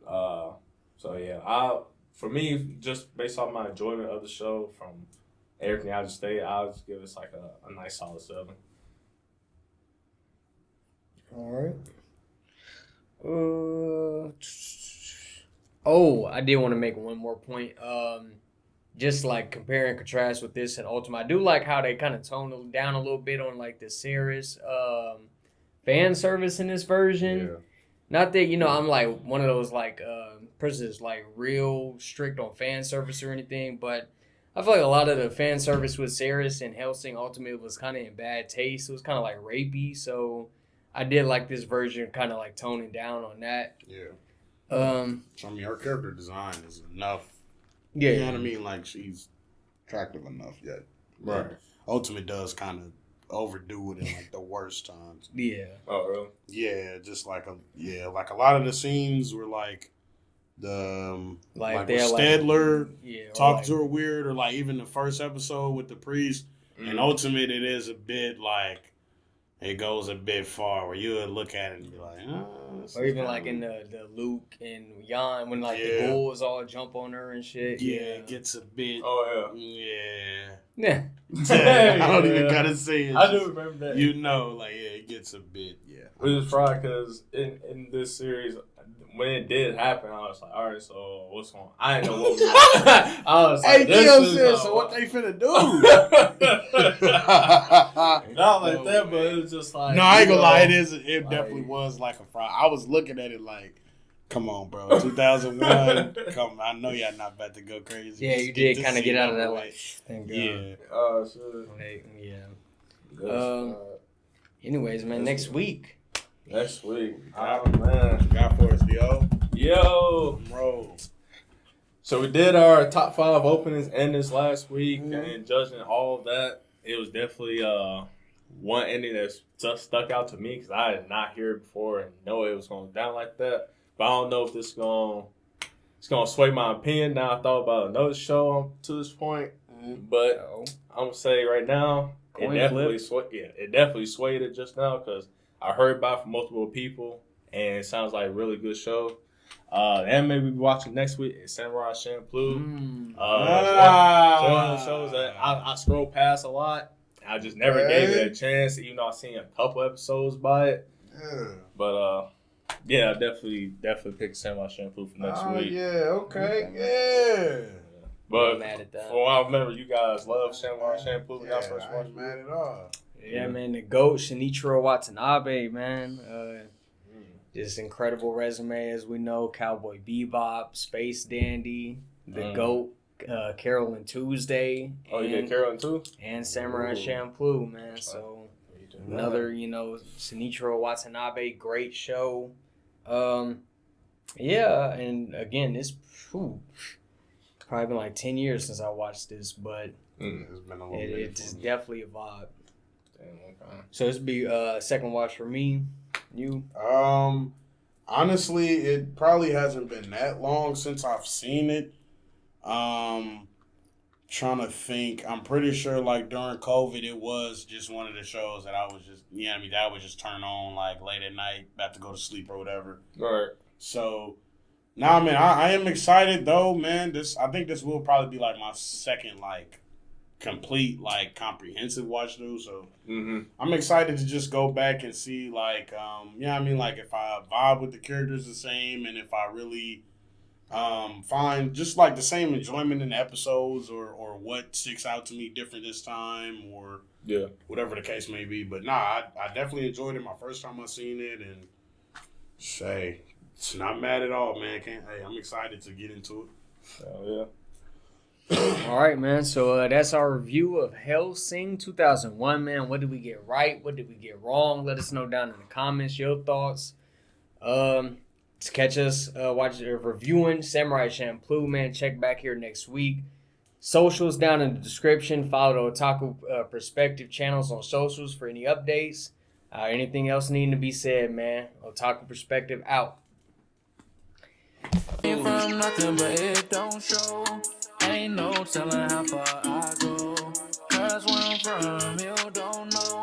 So yeah, for me, just based off my enjoyment of the show, from everything I just stated, I'll just give it like a nice solid 7. All right. Oh, I did want to make one more point. Just like compare and contrast with this and Ultimate. I do like how they kind of toned it down a little bit on like the serious fan service in this version. Yeah. Not that, I'm like one of those like persons like real strict on fan service or anything, but I feel like a lot of the fan service with Ceres and Hellsing Ultimate was kind of in bad taste. It was kind of like rapey, so I did like this version kind of like toning down on that. Yeah. So I mean, her character design is enough. Yeah. You know what I mean? Like, she's attractive enough yet. Right. Ultimate does kind of overdo it in, like, the worst times. Yeah. Oh, really? Yeah, just like a lot of the scenes were like the like they're Stedler talking like, to her weird, or like even the first episode with the priest. And Ultimate, it is a bit like it goes a bit far where you would look at it and be like, or even like in the Luke and Jan when like the ghouls all jump on her and shit. Yeah, it gets a bit. Oh Yeah. I don't even gotta say it. I do remember that. It gets a bit. Yeah, It was fried because in this series, when it did happen, I was like, all right, so what's going on? I didn't know what was going on. I was like, so what they finna do? Not like that, but it was just like. No, I ain't gonna lie. It definitely was like a fraud. I was looking at it like, come on, bro. 2001. Come on. I know y'all not about to go crazy. Yeah, you did kind of get out of that like, thank God. Yeah. Oh, sure. Yeah. Anyways, man, next week. Next week. Oh, man. Got for us, Yo. Bro. So we did our top 5 openings in this last week, and judging all of that, it was definitely one ending that just stuck out to me because I did not hear it before and know it was going down like that. But I don't know if this is going to sway my opinion. Now I thought about another show to this point, but I'm gonna say right now, it definitely swayed it just now because I heard about it from multiple people, and it sounds like a really good show. The anime we'll be watching next week is Samurai Champloo. It's one of the shows that I scroll past a lot. I just never gave it a chance, even though I've seen a couple episodes by it. Yeah. But yeah, I definitely picked Samurai Champloo for next week. Yeah, okay, yeah. But mad at that. from what I remember, you guys love Samurai Champloo when y'all first I watched ain't mad at all. Yeah, man, the GOAT, Shinichiro Watanabe, man. Just incredible resume, as we know. Cowboy Bebop, Space Dandy, the GOAT, Carolyn Tuesday. Oh, you did Carolyn too? And Samurai Champloo, man. So another, Shinichiro Watanabe, great show. Yeah, and again, this probably been like 10 years since I watched this, but It's been a little bit. it's definitely a vibe. Damn, okay. So this would be second watch for me. You? Honestly, it probably hasn't been that long since I've seen it. Trying to think. I'm pretty sure like during COVID, it was just one of the shows that I was just, that I would just turn on like late at night, about to go to sleep or whatever. Right. So, man, I am excited though, man. I think this will probably be like my second like complete like comprehensive watch through. So I'm excited to just go back and see like like if I vibe with the characters the same, and if I really find just like the same enjoyment in the episodes, or what sticks out to me different this time, or whatever the case may be. But I definitely enjoyed it my first time I seen it, and say it's not mad at all, man. I'm excited to get into it. Oh yeah. All right, man. So that's our review of Hellsing 2001, man. What did we get right? What did we get wrong? Let us know down in the comments your thoughts. To catch us reviewing Samurai Champloo, man, check back here next week. Socials down in the description. Follow the Otaku Perspective channels on socials for any updates. Anything else needing to be said, man. Otaku Perspective out. Came from nothing, but it don't show. Ain't no telling how far I go. 'Cause where I'm from, you don't